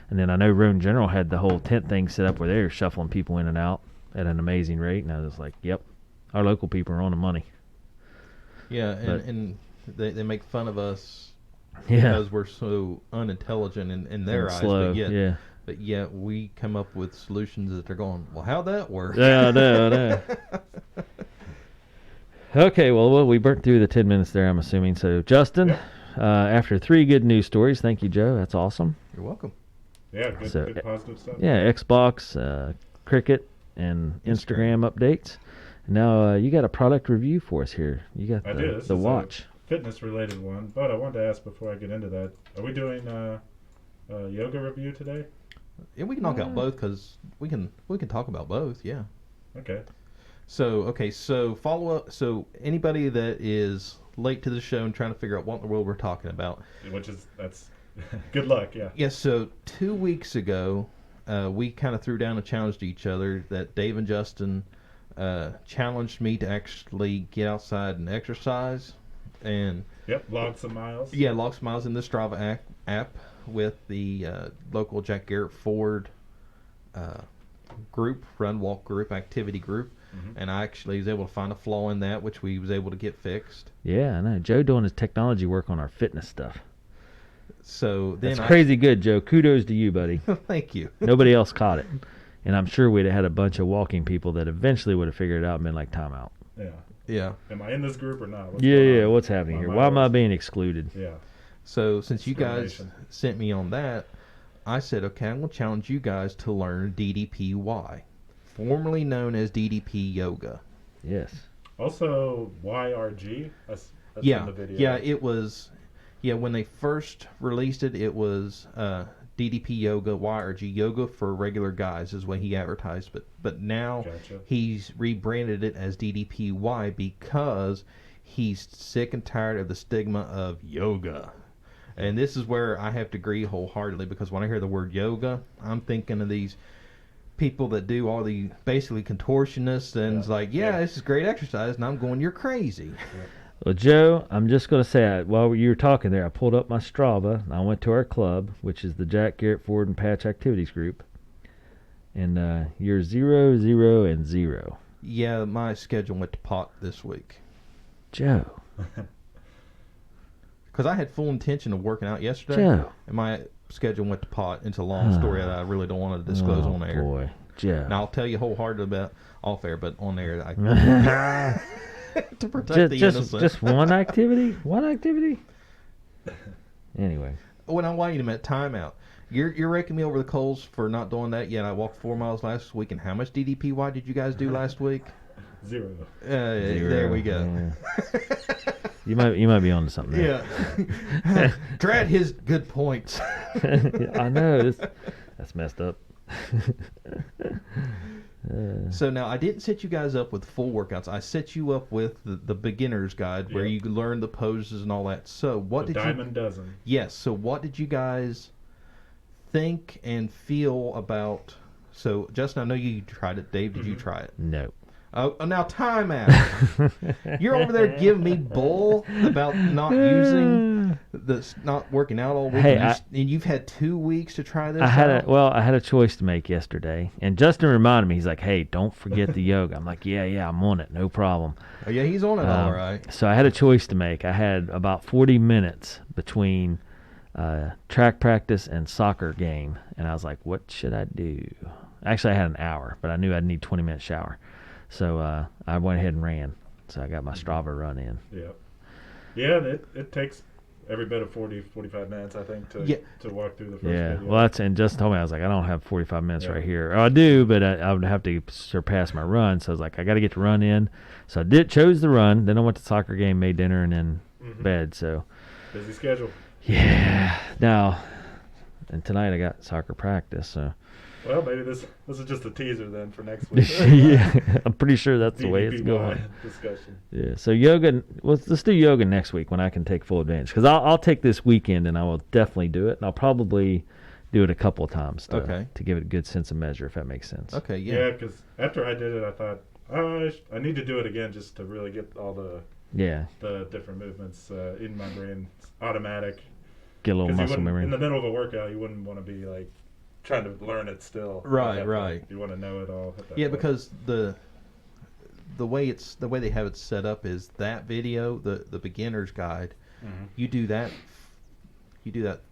And then I know Roan General had the whole tent thing set up where they were shuffling people in and out at an amazing rate. And I was like, yep, our local people are on the money. Yeah, and they make fun of us Yeah. because we're so unintelligent in their eyes. Slow, But yet we come up with solutions that they're going, well, how'd that work? Yeah, I know. Okay, well, we burnt through the 10 minutes there, I'm assuming. So, Justin, after 3 good news stories, thank you, Joe. That's awesome. You're welcome. Yeah, good positive stuff. Yeah, Xbox, Cricut, and Instagram updates. Now, you got a product review for us here. You got the watch. Fitness-related one, but I wanted to ask before I get into that, are we doing a yoga review today? Yeah, we can knock out both because we can talk about both. Yeah. Okay. So follow up. So anybody that is late to the show and trying to figure out what in the world we're talking about, That's good luck. Yeah. Yeah. So 2 weeks ago, we kind of threw down a challenge to each other that Dave and Justin challenged me to actually get outside and exercise, and log some miles. Yeah, log some miles in the Strava app with the local Jack Garrett Ford group, run, walk group, activity group. And I actually was able to find a flaw in that, which we was able to get fixed. Yeah, I know. Joe doing his technology work on our fitness stuff. So then That's crazy good, Joe. Kudos to you, buddy. Thank you. Nobody else caught it. And I'm sure we'd have had a bunch of walking people that eventually would have figured it out and been like, time out. Yeah. Yeah. Am I in this group or not? What's happening here? Why am I being excluded? Yeah. So since you guys sent me on that, I said, okay, I'm going to challenge you guys to learn DDPY, formerly known as DDP Yoga. Yes. Also, YRG. That's Yeah. in the video. Yeah, it was. Yeah, when they first released it, it was DDP Yoga, YRG, Yoga for regular guys is what he advertised. But now he's rebranded it as DDPY because he's sick and tired of the stigma of yoga. And this is where I have to agree wholeheartedly, because when I hear the word yoga, I'm thinking of these people that do all the basically contortionists, and it's like, this is great exercise, and I'm going, you're crazy. Well, Joe, I'm just going to say, while you were talking there, I pulled up my Strava, and I went to our club, which is the Jack Garrett Ford and Patch Activities Group, and you're 0, 0, and 0. Yeah, my schedule went to pot this week. Joe. Because I had full intention of working out yesterday, Joe. and my schedule went to pot. It's a long story that I really don't want to disclose on air. Boy, Joe. And I'll tell you wholeheartedly about off air, but on air, I to protect the innocent. Just one activity? One activity? Anyway. When I want you to at timeout, You're raking me over the coals for not doing that yet. I walked 4 miles last week, and how much DDPY did you guys do last week? 0. There we go. Yeah. You might be onto something there. Yeah. Drat his good points. I know. That's messed up. So now I didn't set you guys up with full workouts. I set you up with the beginner's guide where you learn the poses and all that. So what did Diamond dozen. Yes. So what did you guys think and feel about? So Justin, I know you tried it. Dave, did you try it? No. Oh, now time out. You're over there giving me bull about not using this, not working out all week. Hey, and you've had 2 weeks to try this. I had a choice to make yesterday, and Justin reminded me. He's like, "Hey, don't forget the yoga." I'm like, "Yeah, I'm on it, no problem." Oh yeah, he's on it all right. So I had a choice to make. I had about 40 minutes between track practice and soccer game, and I was like, "What should I do?" Actually, I had an hour, but I knew I'd need 20-minute shower. So I went ahead and ran. So I got my Strava run in. Yeah, it takes every bit of 40, 45 minutes, I think, to walk through the first video. Well, and Justin told me, I was like, I don't have 45 minutes right here. I do, but I would have to surpass my run. So I was like, I got to get the run in. So I chose the run. Then I went to the soccer game, made dinner, and then bed. So busy schedule. Yeah. Now, and tonight I got soccer practice, so. Well, maybe this is just a teaser then for next week. Yeah, I'm pretty sure that's the way it's going. Discussion. Yeah, so yoga. Let's do yoga next week when I can take full advantage. Because I'll take this weekend and I will definitely do it. And I'll probably do it a couple of times to give it a good sense of measure, if that makes sense. Okay, yeah. Yeah, because after I did it, I thought, I need to do it again just to really get all the different movements in my brain. It's automatic. Get a little muscle memory. In the middle of a workout, you wouldn't want to be like trying to learn it still. Right. You want to know it all. Yeah, because the way they have it set up is that video, the beginner's guide. Mm-hmm. You do that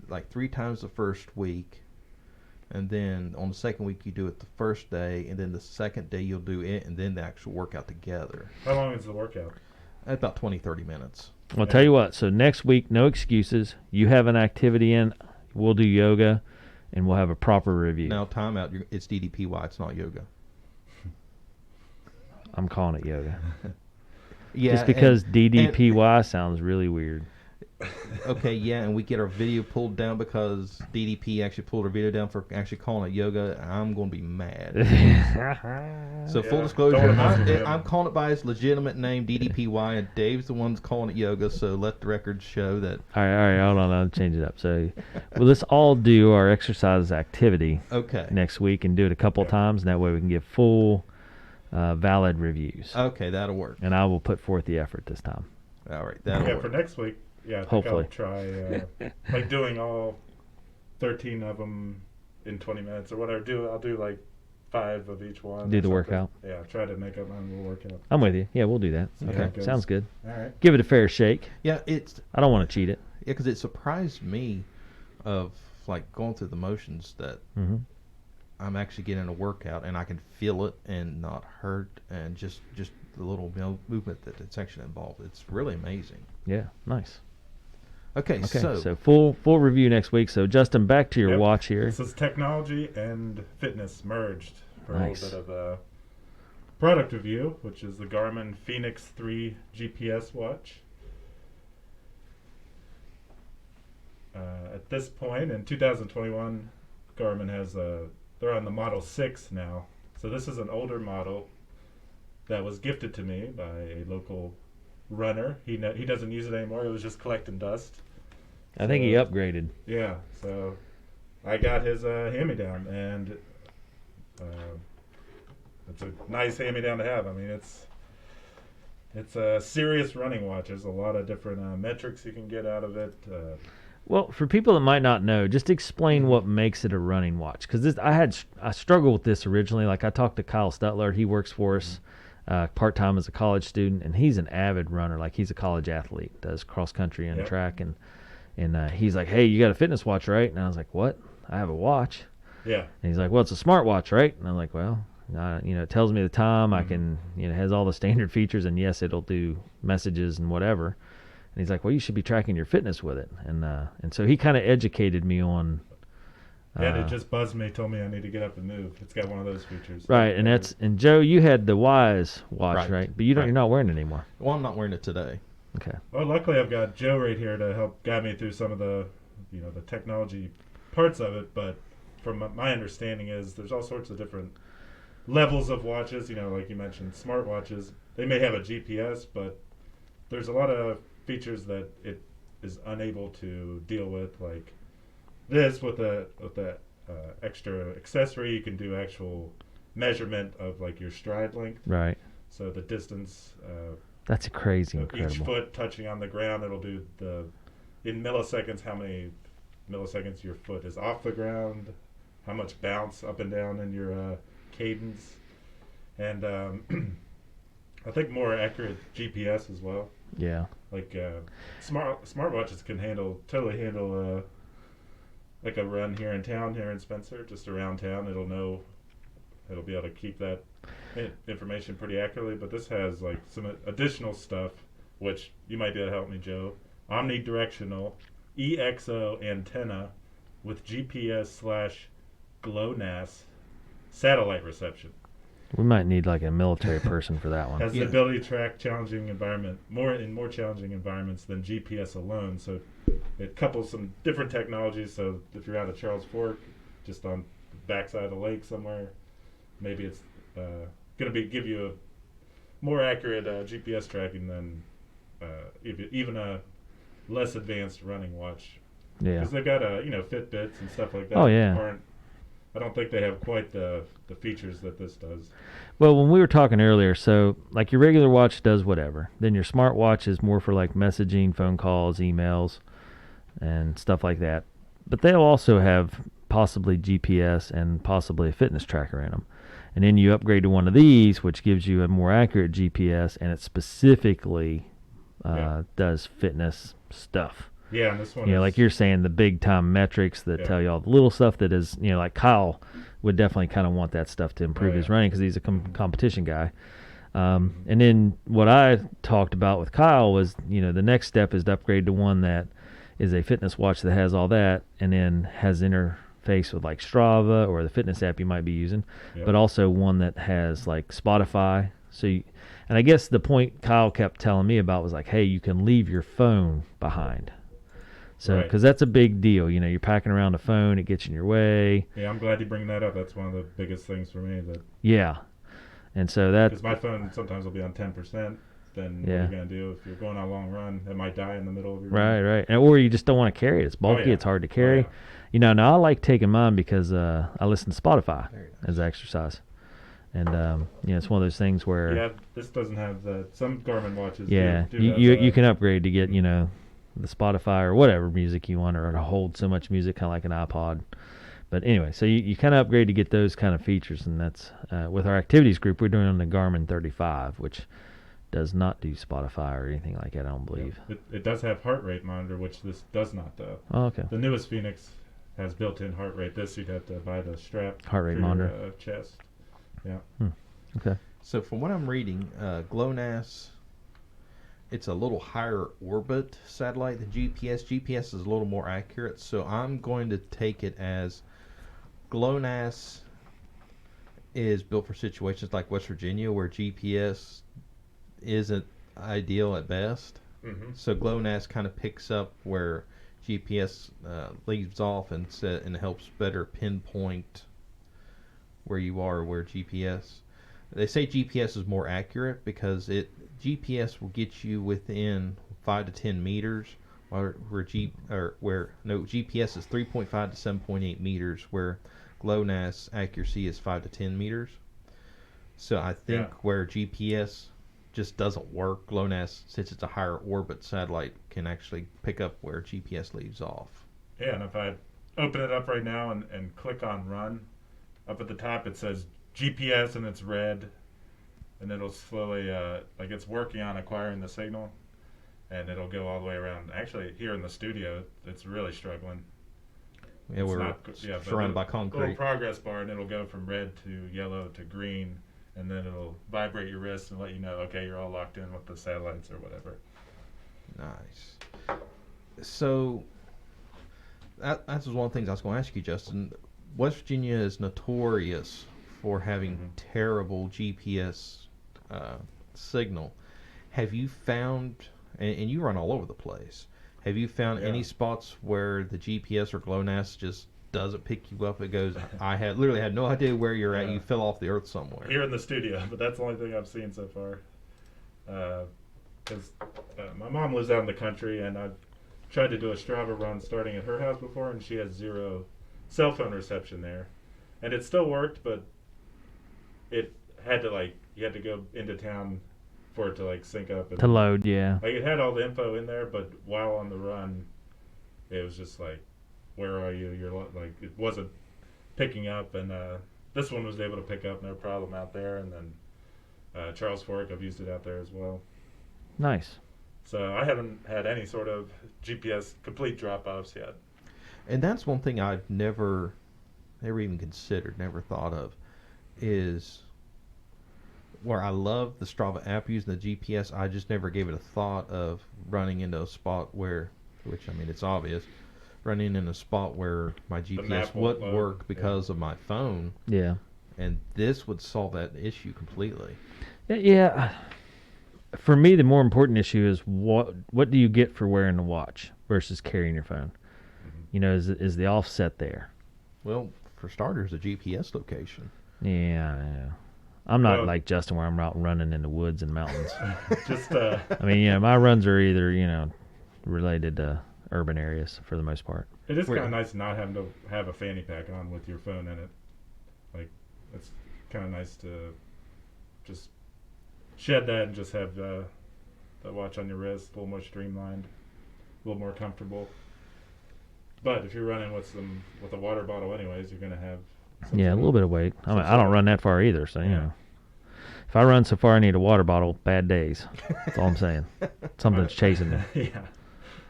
like 3 times the first week, and then on the second week you do it the first day, and then the second day you'll do it, and then the actual workout together. How long is the workout? About 20-30 minutes. Well, I'll tell you what. So next week, no excuses. You have an activity in. We'll do yoga. And we'll have a proper review. Now, time out. It's DDPY. It's not yoga. I'm calling it yoga. Yeah, just because DDPY sounds really weird. Okay, yeah, and we get our video pulled down because DDP actually pulled our video down for actually calling it yoga. I'm going to be mad. So full disclosure, I'm calling it by its legitimate name, DDPY, and Dave's the one calling it yoga, so let the record show that. All right, hold on, I'll change it up. So let's all do our exercise activity next week and do it a couple times, and that way we can give full, valid reviews. Okay, that'll work. And I will put forth the effort this time. All right, that'll work. For next week. Yeah, I think I'll try like doing all 13 of them in 20 minutes or whatever. I'll do like 5 of each one. Do the workout. Yeah, try to make up my little workout. I'm with you. Yeah, we'll do that. Okay, sounds good. All right. Give it a fair shake. Yeah, I don't want to cheat it. Yeah, because it surprised me of like going through the motions that I'm actually getting a workout and I can feel it and not hurt and just the little movement that it's actually involved. It's really amazing. Yeah, nice. Okay, so full review next week. So Justin, back to your watch here. This is technology and fitness merged for a little bit of a product review, which is the Garmin Fenix 3 GPS watch. At this point in 2021, Garmin has they're on the Model 6 now. So this is an older model that was gifted to me by a local runner. He doesn't use it anymore. It was just collecting dust. I think he upgraded. Yeah, so I got his hand-me-down, and it's a nice hand-me-down to have. I mean, it's a serious running watch. There's a lot of different metrics you can get out of it. Well, for people that might not know, just explain what makes it a running watch. Because I struggled with this originally. Like I talked to Kyle Stutler. He works for us part-time as a college student, and he's an avid runner. Like he's a college athlete, does cross-country and track. And he's like, hey, you got a fitness watch, right? And I was like, what? I have a watch. Yeah. And he's like, well, it's a smart watch, right? And I'm like, well, it tells me the time. I can, it has all the standard features, and yes, it'll do messages and whatever. And he's like, well, you should be tracking your fitness with it. And so he kind of educated me on And it just buzzed me, told me I need to get up and move. It's got one of those features. Right, and Joe, you had the Wise watch, right? But you're not wearing it anymore. Well, I'm not wearing it today. Okay. Well, luckily I've got Joe right here to help guide me through some of the, the technology parts of it. But from my understanding is there's all sorts of different levels of watches. Like you mentioned, smartwatches. They may have a GPS, but there's a lot of features that it is unable to deal with, like this with the extra accessory. You can do actual measurement of like your stride length. Right. So the distance. That's crazy incredible. Each foot touching on the ground, it'll do in milliseconds how many milliseconds your foot is off the ground, how much bounce up and down in your cadence, and I think more accurate GPS as well. Yeah. Like smartwatches can totally handle like a run here in town, here in Spencer, just around town. It'll be able to keep that information pretty accurately. But this has like some additional stuff, which you might be able to help me, Joe. Omnidirectional EXO antenna with GPS/GLONASS satellite reception. We might need like a military person for that one. Has the ability to track challenging more challenging environments than GPS alone. So it couples some different technologies. So if you're out at Charles Fork, just on the backside of the lake somewhere, maybe it's going to give you a more accurate GPS tracking than even a less advanced running watch. Yeah. Because they've got Fitbits and stuff like that. Oh yeah. I don't think they have quite the features that this does. Well, when we were talking earlier, so like your regular watch does whatever. Then your smartwatch is more for like messaging, phone calls, emails, and stuff like that. But they'll also have possibly GPS and possibly a fitness tracker in them. And then you upgrade to one of these, which gives you a more accurate GPS, and it specifically does fitness stuff. Yeah, and this one like you're saying, the big time metrics that tell you all the little stuff that is, like Kyle would definitely kind of want that stuff to improve his running because he's a competition guy. And then what I talked about with Kyle was, the next step is to upgrade to one that is a fitness watch that has all that and then has interface with like Strava or the fitness app you might be using, but also one that has like Spotify. And I guess the point Kyle kept telling me about was like, hey, you can leave your phone behind. So, because that's a big deal, you're packing around a phone, it gets in your way. Yeah, I'm glad you bring that up. That's one of the biggest things for me. Yeah, and so because my phone sometimes will be on 10%. Then what are you gonna do if you're going on a long run? It might die in the middle of your run. Right, or you just don't want to carry it. It's bulky, it's hard to carry. Now I like taking mine because I listen to Spotify as exercise, and it's one of those things where this doesn't have that. Some Garmin watches. You can upgrade to get the Spotify or whatever music you want, or to hold so much music, kind of like an iPod. But anyway, so you kind of upgrade to get those kind of features, and that's with our activities group, we're doing on the Garmin 35, which does not do Spotify or anything like that, I don't believe. It does have heart rate monitor, which this does not, though. Oh, okay. The newest Fenix has built-in heart rate. This you'd have to buy the strap heart rate monitor your, chest. Yeah. Okay. So from what I'm reading, GLONASS, it's a little higher orbit satellite than GPS. GPS is a little more accurate, so I'm going to take it as GLONASS is built for situations like West Virginia where GPS isn't ideal at best. Mm-hmm. So GLONASS kind of picks up where GPS leaves off and helps better pinpoint where you are, where GPS. They say GPS is more accurate because GPS will get you within 5 to 10 meters, where GPS is 3.5 to 7.8 meters, where GLONASS accuracy is 5 to 10 meters. So I think where GPS just doesn't work, GLONASS, since it's a higher orbit satellite, can actually pick up where GPS leaves off. Yeah, and if I open it up right now and click on run, up at the top it says GPS and it's red, and it'll slowly, like it's working on acquiring the signal, and it'll go all the way around. Actually, here in the studio, it's really struggling. Yeah, we're surrounded by concrete. Little progress bar, and it'll go from red to yellow to green, and then it'll vibrate your wrist and let you know, okay, you're all locked in with the satellites or whatever. Nice. So that's one of the things I was going to ask you, Justin. West Virginia is notorious for having terrible GPS signal. Have you found, and you run all over the place, have you found any spots where the GPS or GLONASS just doesn't pick you up? It goes, literally had no idea where you're at. You fell off the earth somewhere. Here in the studio, but that's the only thing I've seen so far. Because my mom lives out in the country, and I've tried to do a Strava run starting at her house before, and she has 0 cell phone reception there. And it still worked, but it had to, you had to go into town for it to, sync up. And, to load, yeah. it had all the info in there, but while on the run, it was just where are you? You're it wasn't picking up, and this one was able to pick up no problem out there, and then Charles Fork, I've used it out there as well. Nice. So I haven't had any sort of GPS complete drop-offs yet. And that's one thing I've never even considered, never thought of, is where I love the Strava app using the GPS. I just never gave it a thought of running into a spot where, which I mean it's obvious, running in a spot where my GPS wouldn't work because of my phone. Yeah. And this would solve that issue completely. Yeah. For me, the more important issue is what do you get for wearing a watch versus carrying your phone? Is the offset there? Well, for starters, a GPS location. Yeah. I'm not like Justin where I'm out running in the woods and mountains. I mean, my runs are either, related to urban areas for the most part. It is kind of nice not having to have a fanny pack on with your phone in it. It's kind of nice to just shed that and just have the watch on your wrist, a little more streamlined, a little more comfortable. But if you're running with a water bottle anyways, you're going to have a little bit of weight. I don't run that far either, so if I run so far I need a water bottle, bad days. That's all I'm saying. Something's chasing me. Yeah.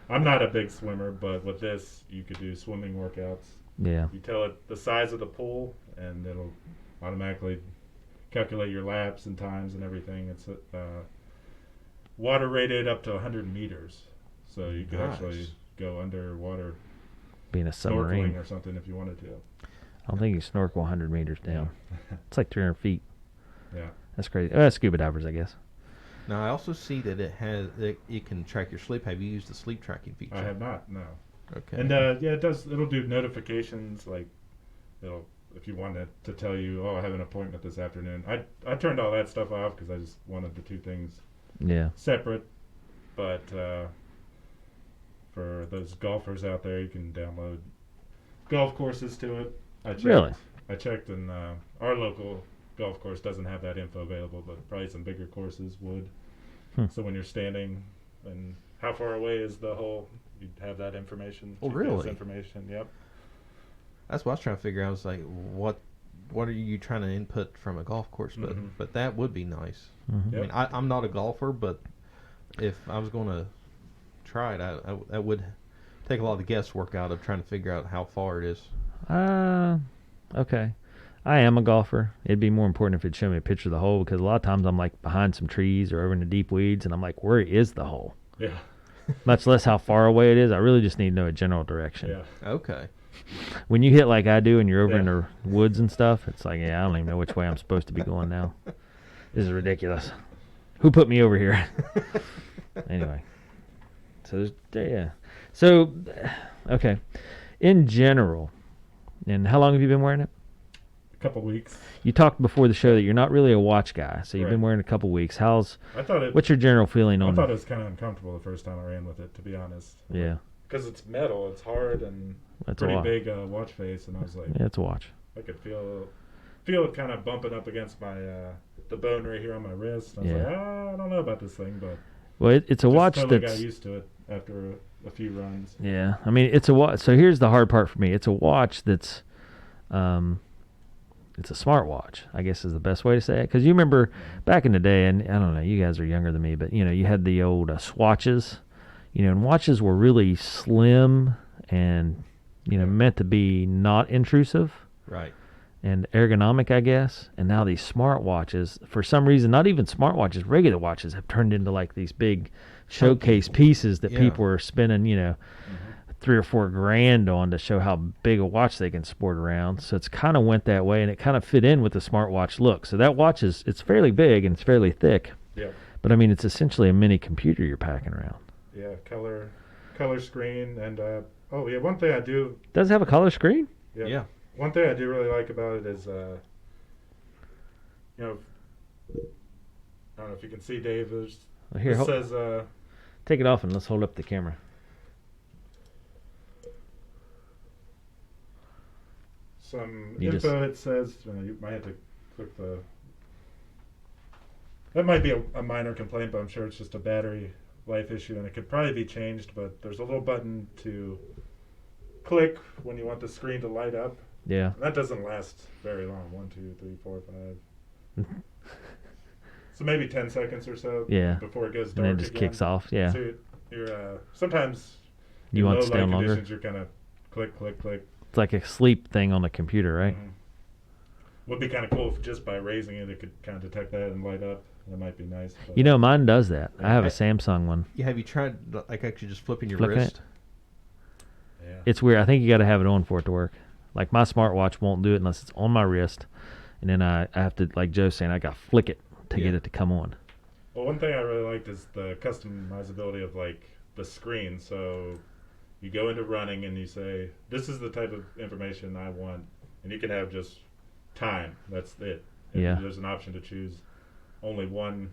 I'm not a big swimmer, but with this you could do swimming workouts. Yeah. You tell it the size of the pool and it'll automatically calculate your laps and times and everything. It's water rated up to 100 meters, so you could actually go underwater, being a submarine snorkeling or something if you wanted to. I don't think you snorkel 100 meters down. Yeah. It's like 300 feet. Yeah, that's crazy. Scuba divers, I guess. Now I also see that it can track your sleep. Have you used the sleep tracking feature? I have not. No. Okay. And it does. It'll do notifications if you wanted to tell you, I have an appointment this afternoon. I turned all that stuff off because I just wanted the two things separate. But for those golfers out there, you can download golf courses to it. I checked, and our local golf course doesn't have that info available, but probably some bigger courses would. So when you're standing, and how far away is the hole, you'd have that information. Oh, really? Information. Yep. That's what I was trying to figure out. I was like, what are you trying to input from a golf course? But that would be nice. Mm-hmm. Yep. I mean, I'm not a golfer, but if I was going to try it, that would take a lot of the guesswork out of trying to figure out how far it is. Okay. I am a golfer. It'd be more important if it'd show me a picture of the hole, because a lot of times I'm behind some trees or over in the deep weeds, and I'm like, where is the hole? Yeah. Much less how far away it is. I really just need to know a general direction. Yeah. Okay. When you hit like I do and you're over in the woods and stuff, it's like, I don't even know which way I'm supposed to be going now. This is ridiculous. Who put me over here? Anyway. So, okay. In general, and how long have you been wearing it? A couple weeks. You talked before the show that you're not really a watch guy, so you've been wearing it a couple weeks. What's your general feeling on it? I thought it was kind of uncomfortable the first time I ran with it, to be honest. Yeah. Because it's metal, it's hard, and pretty big watch face, and I was like, yeah, it's a watch. I could feel it kind of bumping up against my the bone right here on my wrist. I was like, I don't know about this thing, but it's a watch totally that's got used to it after a few runs. Yeah, I mean, it's a watch. So here's the hard part for me. It's a watch that's, it's a smartwatch, I guess is the best way to say it. Because you remember back in the day, and I don't know, you guys are younger than me, but you had the old swatches, and watches were really slim and meant to be not intrusive, right, and ergonomic, I guess. And now these smartwatches, for some reason, not even smartwatches, regular watches have turned into like these big showcase pieces that people are spending, 3 or 4 grand on to show how big a watch they can sport around. So it's kind of went that way, and it kind of fit in with the smartwatch look. So that watch it's fairly big and it's fairly thick. Yeah. But I mean, it's essentially a mini computer you're packing around. Yeah, color screen, and one thing I do. Does it have a color screen? Yeah. One thing I do really like about it is, I don't know if you can see, Dave. Here, It says, take it off and let's hold up the camera. some You info. It says you might have to click the. That might be a minor complaint, but I'm sure it's just a battery life issue, and it could probably be changed. But there's a little button to click when you want the screen to light up. Yeah. And that doesn't last very long. 1, 2, 3, 4, 5. So maybe 10 seconds or so. Yeah. Before it goes dark. And then it just again. kicks off. Yeah. So you're sometimes You in want low to stay light on longer? conditions, you're kind of click. It's like a sleep thing on the computer, right? Mhm. Would be kind of cool if just by raising it, it could kind of detect that and light up. That might be nice. But You know, mine does that. I have a I- Samsung one. Yeah, have you tried like actually just flipping your Flipping wrist? yeah. It's weird. I think you got to have it on for it to work. Like my smartwatch won't do it unless it's on my wrist, and then I have to, like Joe's saying, I got to flick it to get Yeah. it to come on. Well, one thing I really liked is the customizability of like the screen. So you go into running and you say, "This is the type of information I want," and you can have just time. That's it. And Yeah. There's an option to choose only one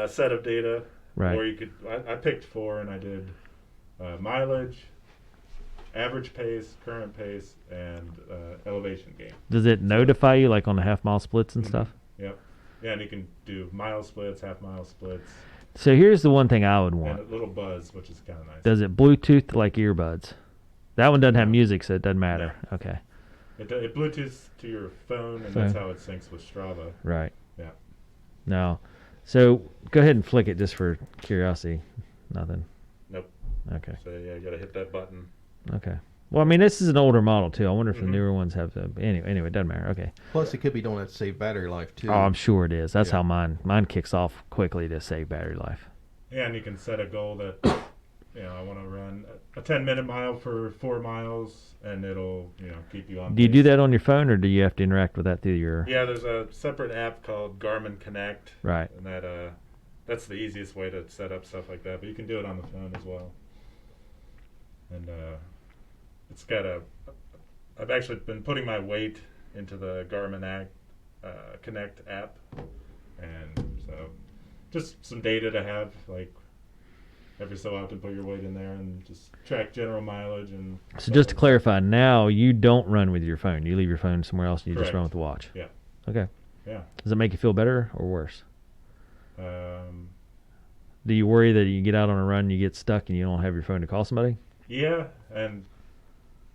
set of data, Right. or you could. I picked 4, and I did mileage, average pace, current pace, and elevation gain. Does it notify you, like on the half-mile splits and Mhm. stuff? Yep. Yeah, and you can do mile splits, half mile splits, So here's the one thing I would and want. a little buzz, which is kind of nice. Does it Bluetooth like earbuds? That one doesn't have No. music, so it doesn't matter. Okay. It Bluetooths to your phone, and Phone. that's how it syncs with Strava. Right. Yeah. No. So go ahead and flick it just for curiosity. Nothing. Nope. Okay. So yeah, you gotta hit that button. Okay. Well, I mean, this is an older model too. I wonder if the Mhm. newer ones have the. Anyway, it doesn't matter. Okay. Plus, it could be doing that to save battery life too. Oh, I'm sure it is. That's Yeah. how mine kicks off quickly to save battery life. Yeah, and you can set a goal that I want to run a 10-minute mile for 4 miles, and it'll keep you on. Do you do pace. that on your phone, or do you have to interact with that through your? Yeah, there's a separate app called Garmin Connect. Right. And that's the easiest way to set up stuff like that. But you can do it on the phone as well. And it's got I've actually been putting my weight into the Garmin Connect app, and so just some data to have, like every so often put your weight in there and just track general mileage and. So just to clarify, now you don't run with your phone. You leave your phone somewhere else and you just Correct. run with the watch. Yeah. Okay. Yeah. Does it make you feel better or worse? Um, Do you worry that you get out on a run, you get stuck, and you don't have your phone to call somebody? yeah, and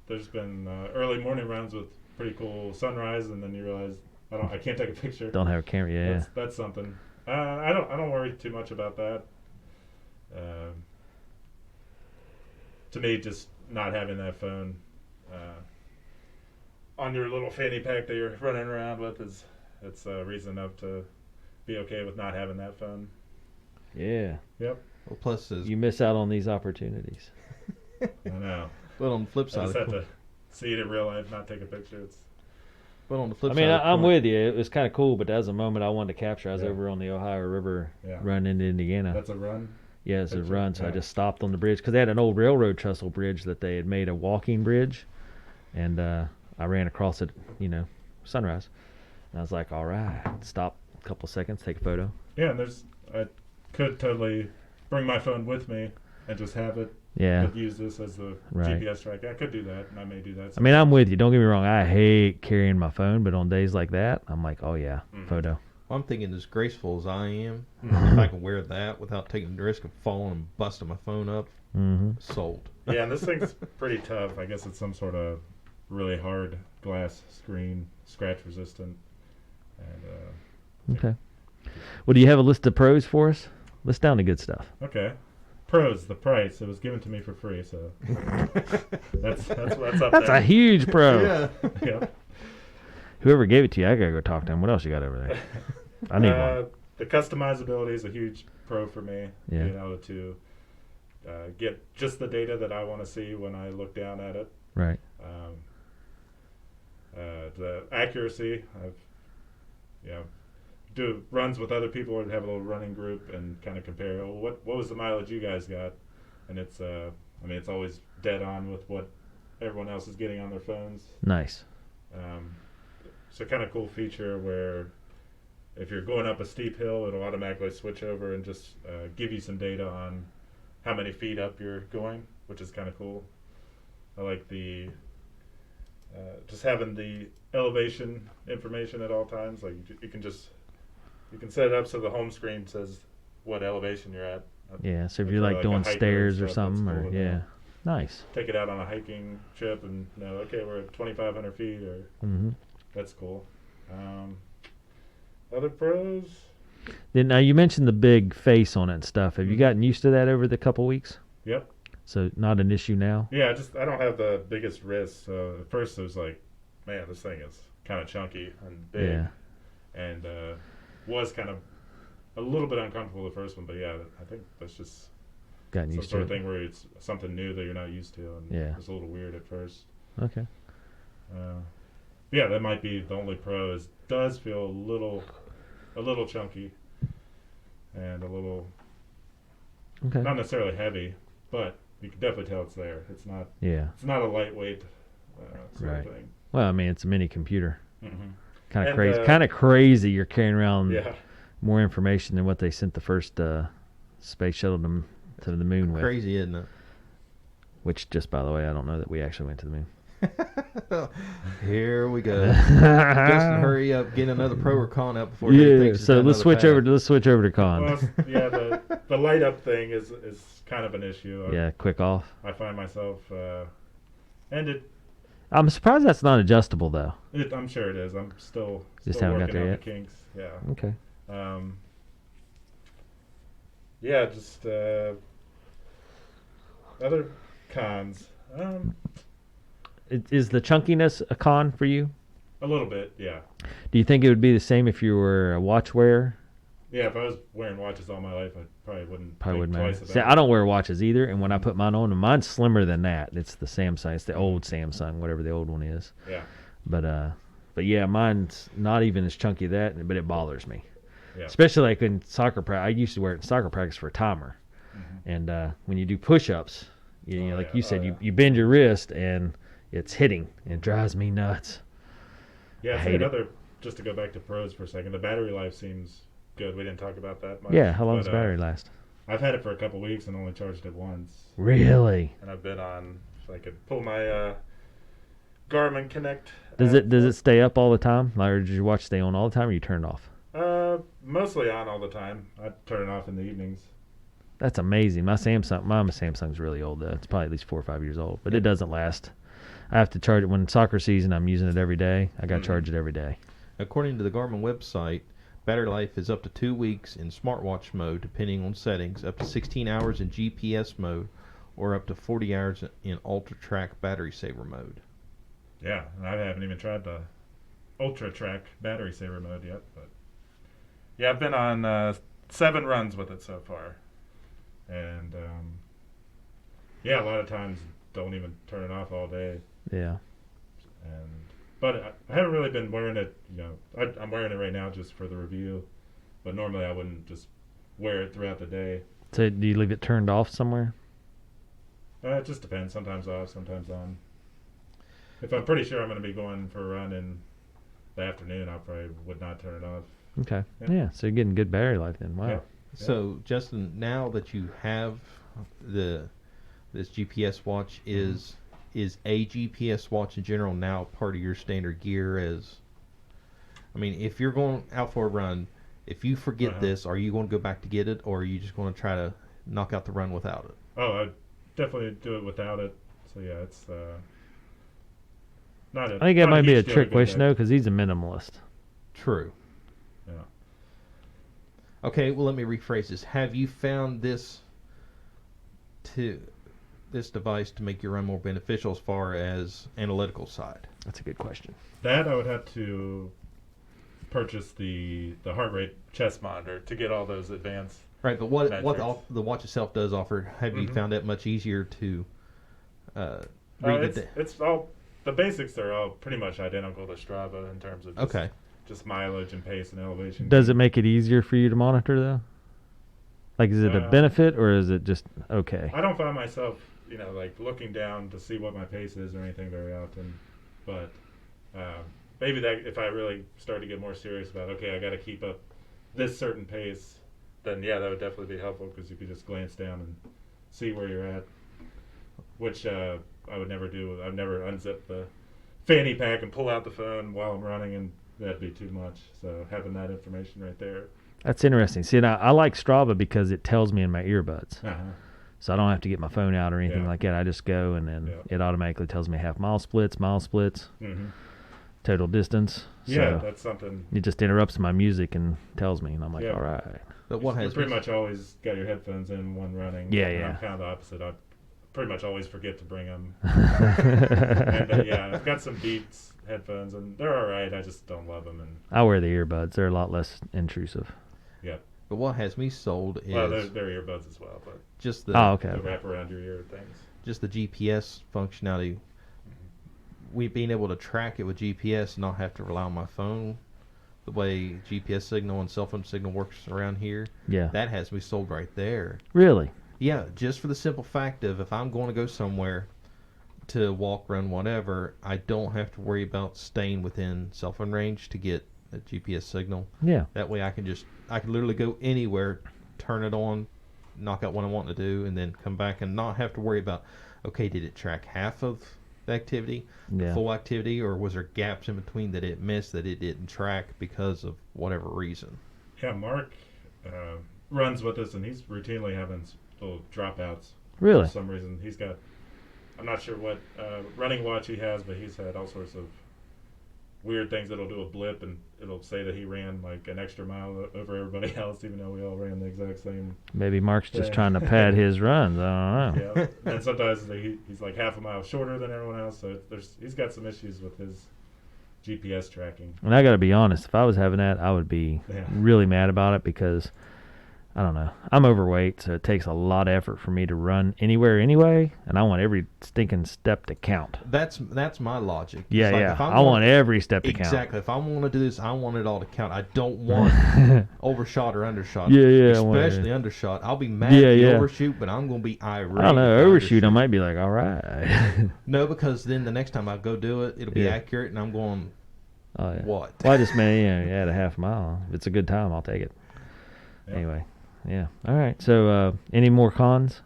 there's been early morning runs with pretty cool sunrise, and then you realize I can't take a picture. Don't have a camera. Yeah. That's something. I don't worry too much about that. To me, just not having that phone on your little fanny pack that you're running around with it's reason enough to be okay with not having that phone. Yeah. Yep. Well, plus, You miss out on these opportunities. I know. but on the flip I side, just of have the to see it in real life, not take a picture. but on the flip I mean, side, of the I'm coin- with you. It was kind of cool, but that was a moment I wanted to capture. I was Yeah. over on the Ohio River Yeah. run into Indiana. That's a run. Yeah, it's a Picture, run, so I yeah. just stopped on the bridge because they had an old railroad trestle bridge that they had made a walking bridge, and I ran across it, sunrise. And I was like, all right, stop a couple seconds, take a photo. Yeah, and I could totally bring my phone with me and just have it. Yeah. Could use this as the Right. GPS tracker. I could do that, and I may do that. I mean, I'm with you. Don't get me wrong. I hate carrying my phone, but on days like that, I'm like, oh yeah, Mhm. photo. Well, I'm thinking as graceful as I am, Mhm. if I can wear that without taking the risk of falling and busting my phone up, Mm-hmm. sold. Yeah, and this thing's pretty tough. I guess it's some sort of really hard glass screen, scratch resistant. And Okay. Well, do you have a list of pros for us? List down the good stuff. okay, pros. The price. It was given to me for free, so that's up That's there. a huge pro. Yeah. Yeah. Whoever gave it to you, I gotta go talk to him. What else you got over there? I need one. The customizability is a huge pro for me. Yeah. Being able to get just the data that I want to see when I look down at it. Right. The accuracy, I've do runs with other people or have a little running group and kind of compare. Oh, what was the mileage you guys got? And it's it's always dead on with what everyone else is getting on their phones. Nice. It's a kind of cool feature where if you're going up a steep hill, it'll automatically switch over and just give you some data on how many feet up you're going, which is kind of cool. I like the just having the elevation information at all times. Like you can set it up so the home screen says what elevation you're at. Yeah, so if you're like doing stairs or something, or yeah, nice. Take it out on a hiking trip and know, okay, we're at 2,500 feet, or that's cool. Other pros. Then now you mentioned the big face on it and stuff. Have you gotten used to that over the couple weeks? Yep. So not an issue now. Yeah, I don't have the biggest wrist. So at first it was like, man, this thing is kind of chunky and big, Yeah. and was kind of a little bit uncomfortable the first one, but yeah, I think that's just Gotten some used sort to of it. thing where it's something new that you're not used to, and Yeah. it's a little weird at first. Okay. Yeah, that might be the only pro. Is does feel a little chunky, and a little Okay. not necessarily heavy, but you can definitely tell it's there. It's not Yeah. a lightweight sort Right. of thing. Well, I mean, it's a mini computer. Mm-hmm. Kind of And, crazy. Kind of crazy. You're carrying around Yeah. more information than what they sent the first space shuttle to the moon with. Crazy, isn't it? Which, just by the way, I don't know that we actually went to the moon. Here we go. Justin, hurry up, get another pro or con out before he Yeah. thinks he's So got let's another switch over to con. Well, yeah, the light up thing is kind of an issue. Yeah. Quick off. I find myself, and I'm surprised that's not adjustable though. I'm sure it is. I'm still Haven't got working there on yet? the kinks. Yeah. Okay. Yeah, just other cons. Is the chunkiness a con for you? A little bit, yeah. Do you think it would be the same if you were a watch wearer? Yeah, if I was wearing watches all my life, I probably wouldn't Probably think wouldn't matter. twice about See, it. I don't wear watches either, and when I put mine on, mine's slimmer than that. It's the Samsung. It's the old Samsung, whatever the old one is. Yeah, But yeah, mine's not even as chunky as that, but it bothers me. yeah. Especially like in soccer practice. I used to wear it in soccer practice for a timer. And when you do push-ups, you know, like you said, you bend your wrist and it's hitting. It drives me nuts. Yeah, I so hate it. another, just to go back to pros for a second, the battery life seems good. We didn't talk about that much. Yeah, how long does but, the battery last? I've had it for a couple weeks and only charged it once. Really? And I've been on, if I could pull my Garmin Connect. Does app. it stay up all the time? Like, or does your watch stay on all the time, or you turn it off? Mostly on all the time. I turn it off in the evenings. That's amazing. My Samsung's really old though. It's probably at least 4 or 5 years old, but it doesn't last. I have to charge it when soccer season. I'm using it every day. I got to charge it every day. According to the Garmin website, battery life is up to 2 weeks in smartwatch mode, depending on settings, up to 16 hours in GPS mode, or up to 40 hours in Ultra Track battery saver mode. Yeah, and I haven't even tried the Ultra Track battery saver mode yet, but yeah, I've been on 7 runs with it so far, and yeah, a lot of times don't even turn it off all day. Yeah. But I haven't really been wearing it. You know, I'm wearing it right now just for the review, but normally I wouldn't just wear it throughout the day. So do you leave it turned off somewhere? It just depends. Sometimes off, sometimes on. If I'm pretty sure I'm going to be going for a run in the afternoon, I probably would not turn it off. Okay. Yeah. Yeah. So you're getting good battery life then. Wow. Yeah. So, Justin, now that you have this GPS watch, is a GPS watch in general now part of your standard gear? I mean, if you're going out for a run, if you forget this, are you going to go back to get it, or are you just going to try to knock out the run without it? Oh, I'd definitely do it without it. So yeah, it's not a. I think that not might be a huge deal to trick get question that. though, because he's a minimalist. True. Yeah. Okay, well, let me rephrase this. Have you found this device to make your run more beneficial as far as analytical side? That's a good question. That I would have to purchase the heart rate chest monitor to get all those advanced Right, but what metrics. the watch itself does offer, have you found it much easier to read It's all the basics are all pretty much identical to Strava in terms of just mileage and pace and elevation. Does it make it easier for you to monitor though? Like, is it a benefit or is it just okay? I don't find myself, like looking down to see what my pace is or anything very often, but maybe that if I really start to get more serious about, okay, I got to keep up this certain pace, then yeah, that would definitely be helpful because you could just glance down and see where you're at, which I would never do. I'd never unzip the fanny pack and pull out the phone while I'm running, and that'd be too much. So having that information right there. That's interesting. See, now I like Strava because it tells me in my earbuds. So I don't have to get my phone out or anything like that. I just go and then it automatically tells me half-mile splits, total distance. Yeah, so that's something. it just interrupts my music and tells me, and I'm like, all right. But what You has pretty much always got your headphones in when running. Yeah, and yeah. I'm kind of the opposite. I pretty much always forget to bring them. And yeah, I've got some Beats headphones, and they're all right. I just don't love them. And I wear the earbuds. They're a lot less intrusive. yeah, But what has me sold is well, they're earbuds as well, but just the the wrap around your ear things. just the GPS functionality. We being able to track it with GPS and not have to rely on my phone, the way GPS signal and cell phone signal works around here. Yeah. That has me sold right there. Really? Yeah, just for the simple fact of if I'm going to go somewhere to walk, run, whatever, I don't have to worry about staying within cell phone range to get a GPS signal. Yeah. That way I can literally go anywhere, turn it on, knock out what I want to do, and then come back and not have to worry about, okay, did it track half of the activity, Yeah. full activity, or was there gaps in between that it missed that it didn't track because of whatever reason? Yeah, Mark runs with us, and he's routinely having little dropouts. Really? For some reason, he's got. I'm not sure what running watch he has, but he's had all sorts of weird things that'll do a blip and it'll say that he ran like an extra mile over everybody else, even though we all ran the exact same. Maybe Mark's just Yeah. trying to pad his runs. I don't know. Yeah, and sometimes he's like half a mile shorter than everyone else, so he's got some issues with his GPS tracking. And I got to be honest, if I was having that, I would be Yeah. really mad about it because, I don't know, I'm overweight, so it takes a lot of effort for me to run anywhere anyway, and I want every stinking step to count. That's my logic. It's Yeah, like yeah. if I'm I want every step to count. Exactly. If I want to do this, I want it all to count. I don't want overshot or undershot. Yeah, yeah, I want Especially it. undershot. I'll be mad Yeah, if you yeah. overshoot, but I'm going to be irate. I don't know, if you overshoot, I undershoot. might be like, all right. No, because then the next time I go do it, it'll be Yeah. accurate, and I'm going, Oh, yeah. what? Well, I just meant, add a half mile. If it's a good time, I'll take it. Yeah. Anyway, yeah. All right. So, any more cons?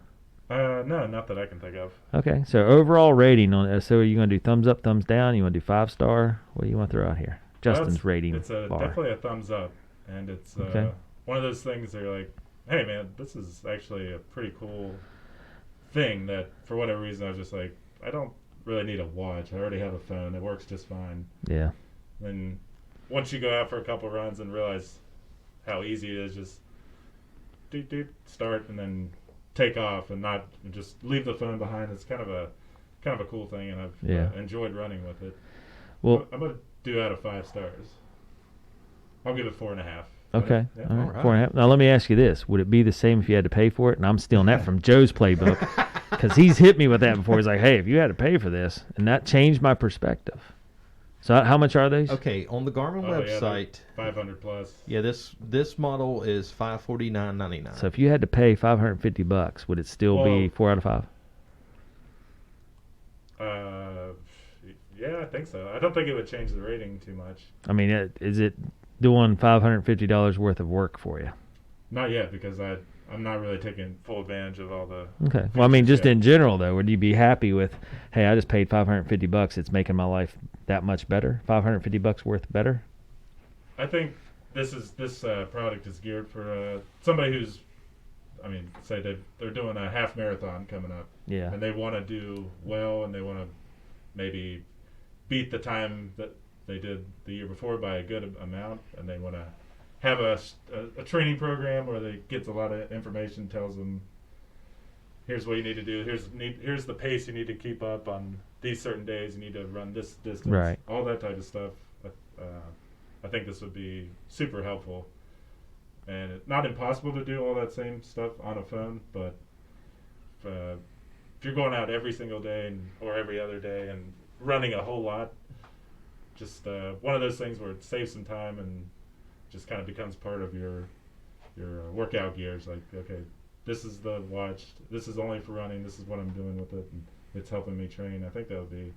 No, not that I can think of. Okay. So, overall rating on. So, are you going to do thumbs up, thumbs down? You want to do 5-star? What do you want to throw out here? Justin's rating It's bar. definitely a thumbs up, and it's Okay. one of those things that you're like, hey man, this is actually a pretty cool thing that for whatever reason I was just like, I don't really need a watch. I already have a phone. It works just fine. Yeah. Then once you go out for a couple runs and realize how easy it is, just start and then take off and not and just leave the phone behind. It's kind of a cool thing, and I've enjoyed running with it. Well, I'm gonna do out of 5 stars. I'll give it 4.5. okay. Yeah. All right. All right. 4.5. Now, let me ask you this. Would it be the same if you had to pay for it? And I'm stealing that from Joe's playbook because he's hit me with that before. He's like, hey, if you had to pay for this, and that changed my perspective. So how much are these? Okay, on the Garmin Oh, yeah, website, 500 plus. yeah, this model is $549.99. So if you had to pay $550, would it still be 4 out of 5? Yeah, I think so. I don't think it would change the rating too much. I mean, is it doing $550 worth of work for you? Not yet, because I'm not really taking full advantage of all the. Okay. Well, I mean, features just yet. in general, though, would you be happy with, hey, I just paid $550. It's making my life that much better? $550 worth better? I think this product is geared for somebody who's, I mean, say they're doing a half marathon coming up. Yeah. And they want to do well, and they want to maybe beat the time that they did the year before by a good amount, and they want to have a training program where they gets a lot of information, tells them here's what you need to do, here's the pace you need to keep up on these certain days, you need to run this distance, Right. all that type of stuff. I think this would be super helpful. and it's not impossible to do all that same stuff on a phone, but if you're going out every single day or every other day and running a whole lot, just one of those things where it saves some time and just kind of becomes part of your workout gear. It's like, okay, this is the watch. This is only for running. This is what I'm doing with it, and it's helping me train. I think that would be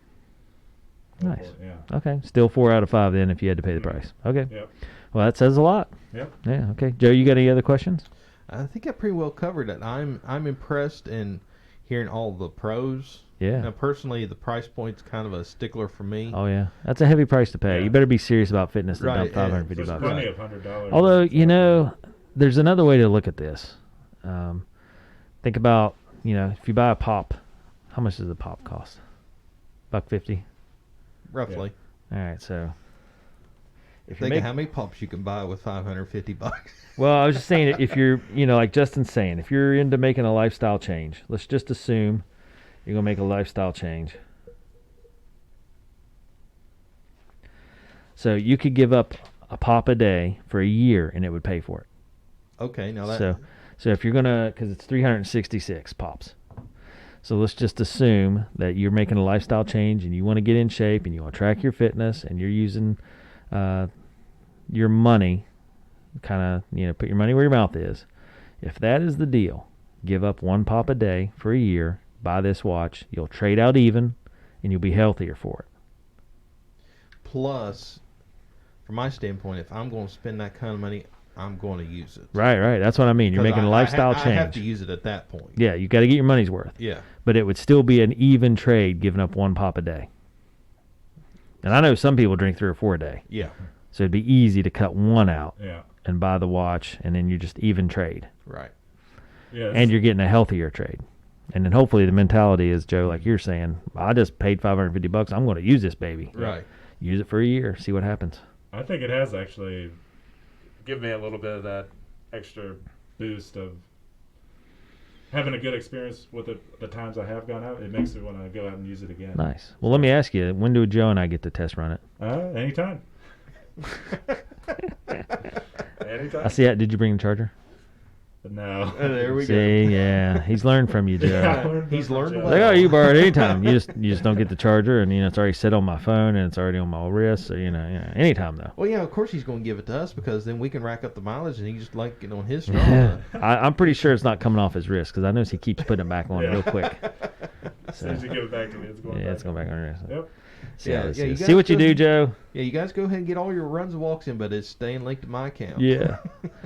Nice. helpful, yeah. Okay. Still 4 out of 5 then if you had to pay the price. Okay. Yep. Well, that says a lot. Yep. Yeah. Okay. Joe, you got any other questions? I think I pretty well covered it. I'm impressed in hearing all the pros. Yeah. Now, personally, the price point's kind of a stickler for me. Oh, yeah. That's a heavy price to pay. Yeah. You better be serious about fitness to Right, dump and $550. There's plenty of $100. Although, you know, there's another way to look at this. Think about, you know, if you buy a pop, how much does a pop cost? $1.50? Roughly. All right, so if Think of how many pops you can buy with $550. well, I was just saying, if you're, you know, like Justin's saying, if you're into making a lifestyle change, let's just assume you're going to make a lifestyle change. So you could give up a pop a day for a year and it would pay for it. Okay, now that... So if you're going to, because it's 366 pops. So let's just assume that you're making a lifestyle change and you want to get in shape and you want to track your fitness and you're using your money, kind of, you know, put your money where your mouth is. If that is the deal, give up 1 pop a day for a year, buy this watch, you'll trade out even, and you'll be healthier for it. Plus, from my standpoint, if I'm going to spend that kind of money, I'm going to use it. Right. That's what I mean. You're making a lifestyle change. I have to use it at that point. Yeah, you got to get your money's worth. Yeah. But it would still be an even trade giving up 1 pop a day. And I know some people drink 3 or 4 a day. Yeah. So it'd be easy to cut 1 out Yeah. and buy the watch, and then you just even trade. Right. Yeah. And you're getting a healthier trade. And then hopefully the mentality is, Joe, like you're saying, I just paid $550. I'm going to use this baby. Right. Use it for a year. See what happens. I think it has actually given me a little bit of that extra boost of having a good experience with it the times I have gone out. It makes me want to go out and use it again. Nice. Well, let me ask you, when do Joe and I get to test run it? Anytime. Anytime. I see that. Did you bring the charger? No. There we See, go. Yeah. He's learned from you, Joe. Yeah, He's learned Like, oh, you borrow it anytime. You just don't get the charger, and it's already set on my phone, and it's already on my wrist. So anytime though. Well, yeah, of course he's going to give it to us because then we can rack up the mileage and he just like it on his Yeah. straw. I'm pretty sure it's not coming off his wrist because I notice he keeps putting it back on Yeah. real quick. As soon as you give it back to me, it's going back. It's going back on your wrist. Yep. See, Yeah, how this yeah, you is. guys See what you go- do, Joe. Yeah, you guys go ahead and get all your runs and walks in, but it's staying linked to my account. Yeah.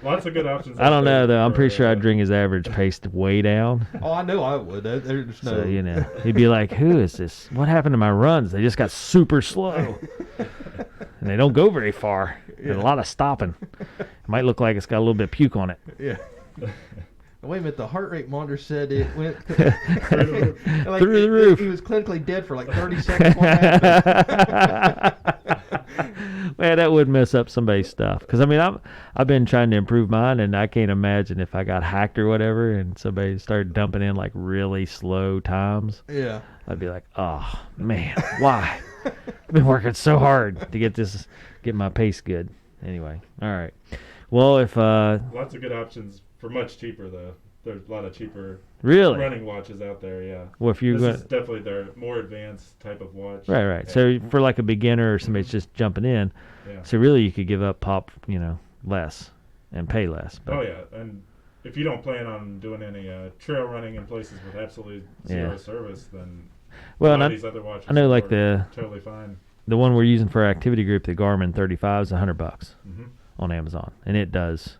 Lots of good options. I don't know though. I'm for, pretty sure I'd bring his average pace way down. Oh, I know I would. There's no. So he'd be like, "Who is this? What happened to my runs? They just got super slow, and they don't go very far. There's a lot of stopping. It might look like it's got a little bit of puke on it." Yeah. Wait a minute, the heart rate monitor said it went like, Through the roof. He was clinically dead for like 30 seconds. What happened? Man, that would mess up somebody's stuff. Because I've been trying to improve mine, and I can't imagine if I got hacked or whatever, and somebody started dumping in like really slow times. Yeah. I'd be like, oh man, why? I've been working so hard to get my pace good. Anyway, all right. Well, if Lots of good options for much cheaper though. There's a lot of cheaper really, running watches out there. Yeah. well, if you're This going, is definitely their more advanced type of watch. right. Yeah. So for like a beginner or somebody's just jumping in, Yeah. so really you could give up pop, less and pay less. But Oh yeah, and if you don't plan on doing any trail running in places with absolutely zero Yeah. service, then well, a and lot of these other watches I know like are totally fine. the one we're using for our activity group, the Garmin 35 is $100 Mm-hmm. on Amazon, and it does.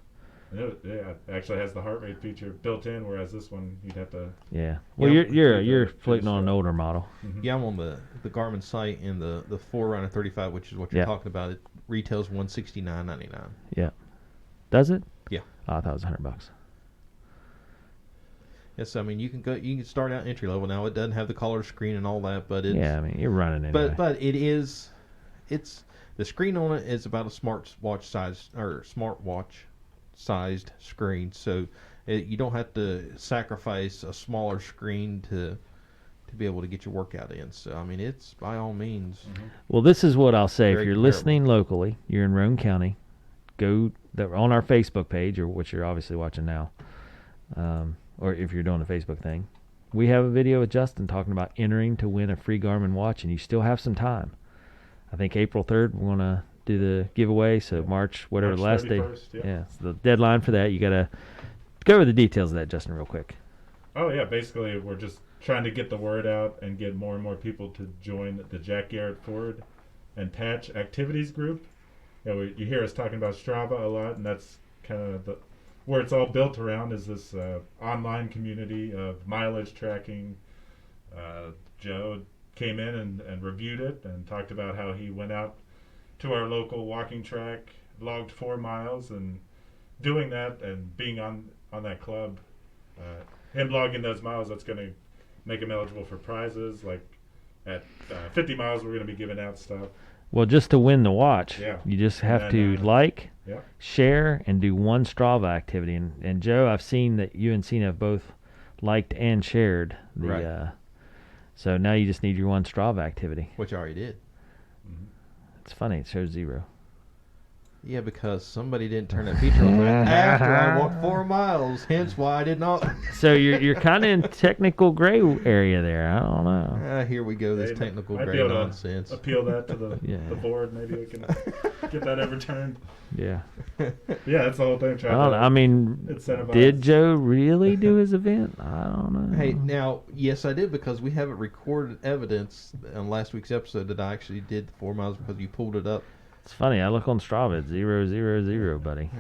It actually has the heart rate feature built in, whereas this one you'd have to. Yeah. Well, Yeah, you're the floating on an finish older model. Mhm. Yeah, I'm on the Garmin site, and the Forerunner 35, which is what you're Yeah. talking about, it retails $169.99. Yeah. Does it? Yeah. Oh, I thought it was $100. Yes, I mean you can start out entry level. Now it doesn't have the color screen and all that, but it's Yeah, I mean you're running anyway. but it's the screen on it is about a smartwatch sized screen, so you don't have to sacrifice a smaller screen to be able to get your workout in. So I mean it's by all means. Well, this is what I'll say. If Very you're comparable. listening locally, you're in Roane County, go on our Facebook page, or which you're obviously watching now, or if you're doing the Facebook thing, we have a video with Justin talking about entering to win a free Garmin watch, and you still have some time. I think April 3rd we're gonna do the giveaway. So March, whatever the last day. Yeah, it's the deadline for that. You gotta go over the details of that, Justin, real quick. Oh yeah, basically we're just trying to get the word out and get more and more people to join the Jack Garrett Ford and Patch activities group. You hear us talking about Strava a lot, and that's kind of where it's all built around, is this online community of mileage tracking. Joe came in and reviewed it and talked about how he went out to our local walking track, logged 4 miles, and doing that and being on that club, him logging those miles, that's going to make him eligible for prizes. Like at 50 miles, we're going to be giving out stuff. Well, just to win the watch, Yeah. you just have And to yeah. share, and do one Strava activity. And Joe, I've seen that you and Cena have both liked and shared the. Right. So now you just need your one Strava activity. Which I already did. Mm-hmm. It's funny. It shows 0. Yeah, because somebody didn't turn that feature on after I walked 4 miles. Hence why I did not. So you're kind of in technical gray area there. I don't know. Here we go. This Hey, technical might be gray able to nonsense. Appeal that to the Yeah. the board. Maybe we can get that overturned. Yeah. Yeah, that's the whole thing. I mean, incentivize. did Joe really do his event? I don't know. Hey, now, yes, I did, because we haven't recorded evidence on last week's episode that I actually did the 4 miles, because you pulled it up. It's funny. I look on Strava. It's 0, 0, 0, buddy.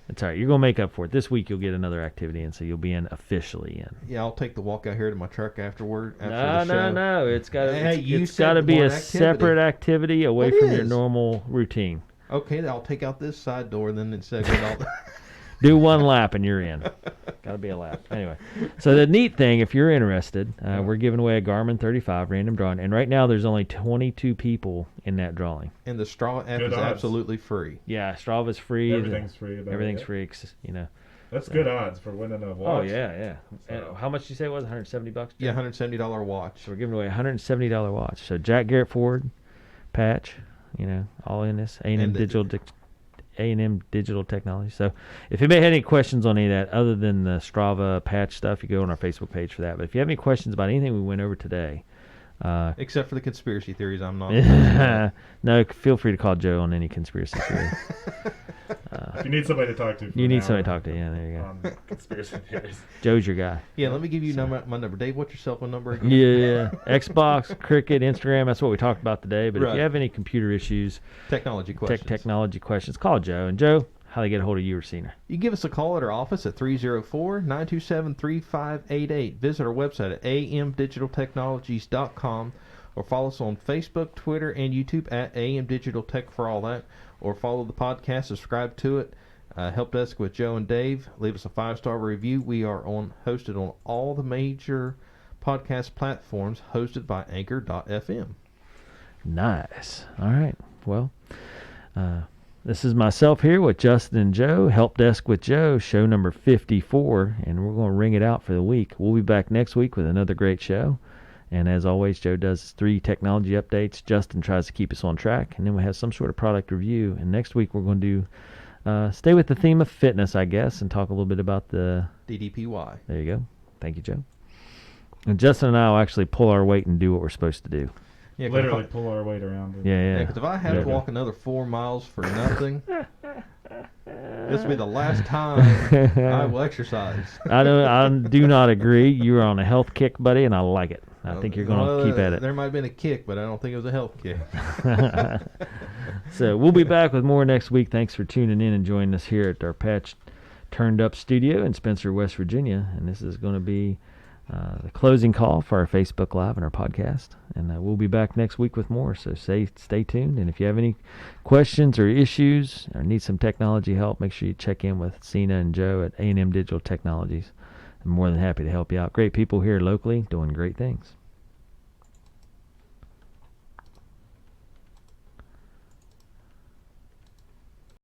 It's all right. You're going to make up for it. This week you'll get another activity in, so you'll be in officially in. Yeah, I'll take the walk out here to my truck after the show. No. It's got to Hey, you it's got to said be one a separate activity away It from your is. normal routine. Okay, I'll take out this side door, and then instead of all Do one lap and you're in. Got to be a lap. Anyway, so the neat thing, if you're interested, we're giving away a Garmin 35 random drawing, and right now there's only 22 people in that drawing. And the Strava app Good is odds. absolutely free. Yeah, Strava's free. Everything's free. Everything's free. That's good odds for winning a watch. Oh yeah. And So- how much did you say it was? $170? Yeah, $170 watch. So we're giving away a $170 watch. So Jack Garrett Ford, Patch, all in this A&M Digital Technology. So if anybody had any questions on any of that other than the Strava Patch stuff, you go on our Facebook page for that. But if you have any questions about anything we went over today, Except for the conspiracy theories, I'm not. no, feel free to call Joe on any conspiracy theory. If you need somebody to talk to. For You an need hour somebody to talk to. Yeah, there you go. On conspiracy theories. Joe's your guy. Yeah, let me give you my number. Dave, what's your cell phone number again? Yeah, Xbox, Cricut, Instagram. That's what we talked about today. But if Right. you have any computer issues, Technology questions. technology questions, call Joe. And Joe, how they get a hold of you or Cena? You can give us a call at our office at 304-927-3588. Visit our website at amdigitaltechnologies.com, or follow us on Facebook, Twitter, and YouTube at AM Digital Tech for all that. Or follow the podcast, subscribe to it. Help Desk with Joe and Dave. Leave us a 5-star review. We are hosted on all the major podcast platforms, hosted by Anchor.fm. Nice. All right. Well, this is myself here with Justin and Joe, Help Desk with Joe, show number 54, and we're going to ring it out for the week. We'll be back next week with another great show. And as always, Joe does 3 technology updates. Justin tries to keep us on track, and then we have some sort of product review. And next week we're going to do stay with the theme of fitness, I guess, and talk a little bit about the DDPY. There you go. Thank you, Joe. And Justin and I will actually pull our weight and do what we're supposed to do. Yeah, 'cause Literally if pull our weight around. Yeah. because if I have Yeah. to walk another 4 miles for nothing, this will be the last time I will exercise. I do not agree. You are on a health kick, buddy, and I like it. I think you're going to keep at it. There might have been a kick, but I don't think it was a health kick. So we'll be back with more next week. Thanks for tuning in and joining us here at our Patch Turned Up studio in Spencer, West Virginia. And this is going to be the closing call for our Facebook Live and our podcast. And we'll be back next week with more. So stay tuned. And if you have any questions or issues or need some technology help, make sure you check in with Cena and Joe at A&M Digital Technologies. I'm more than happy to help you out. Great people here locally doing great things.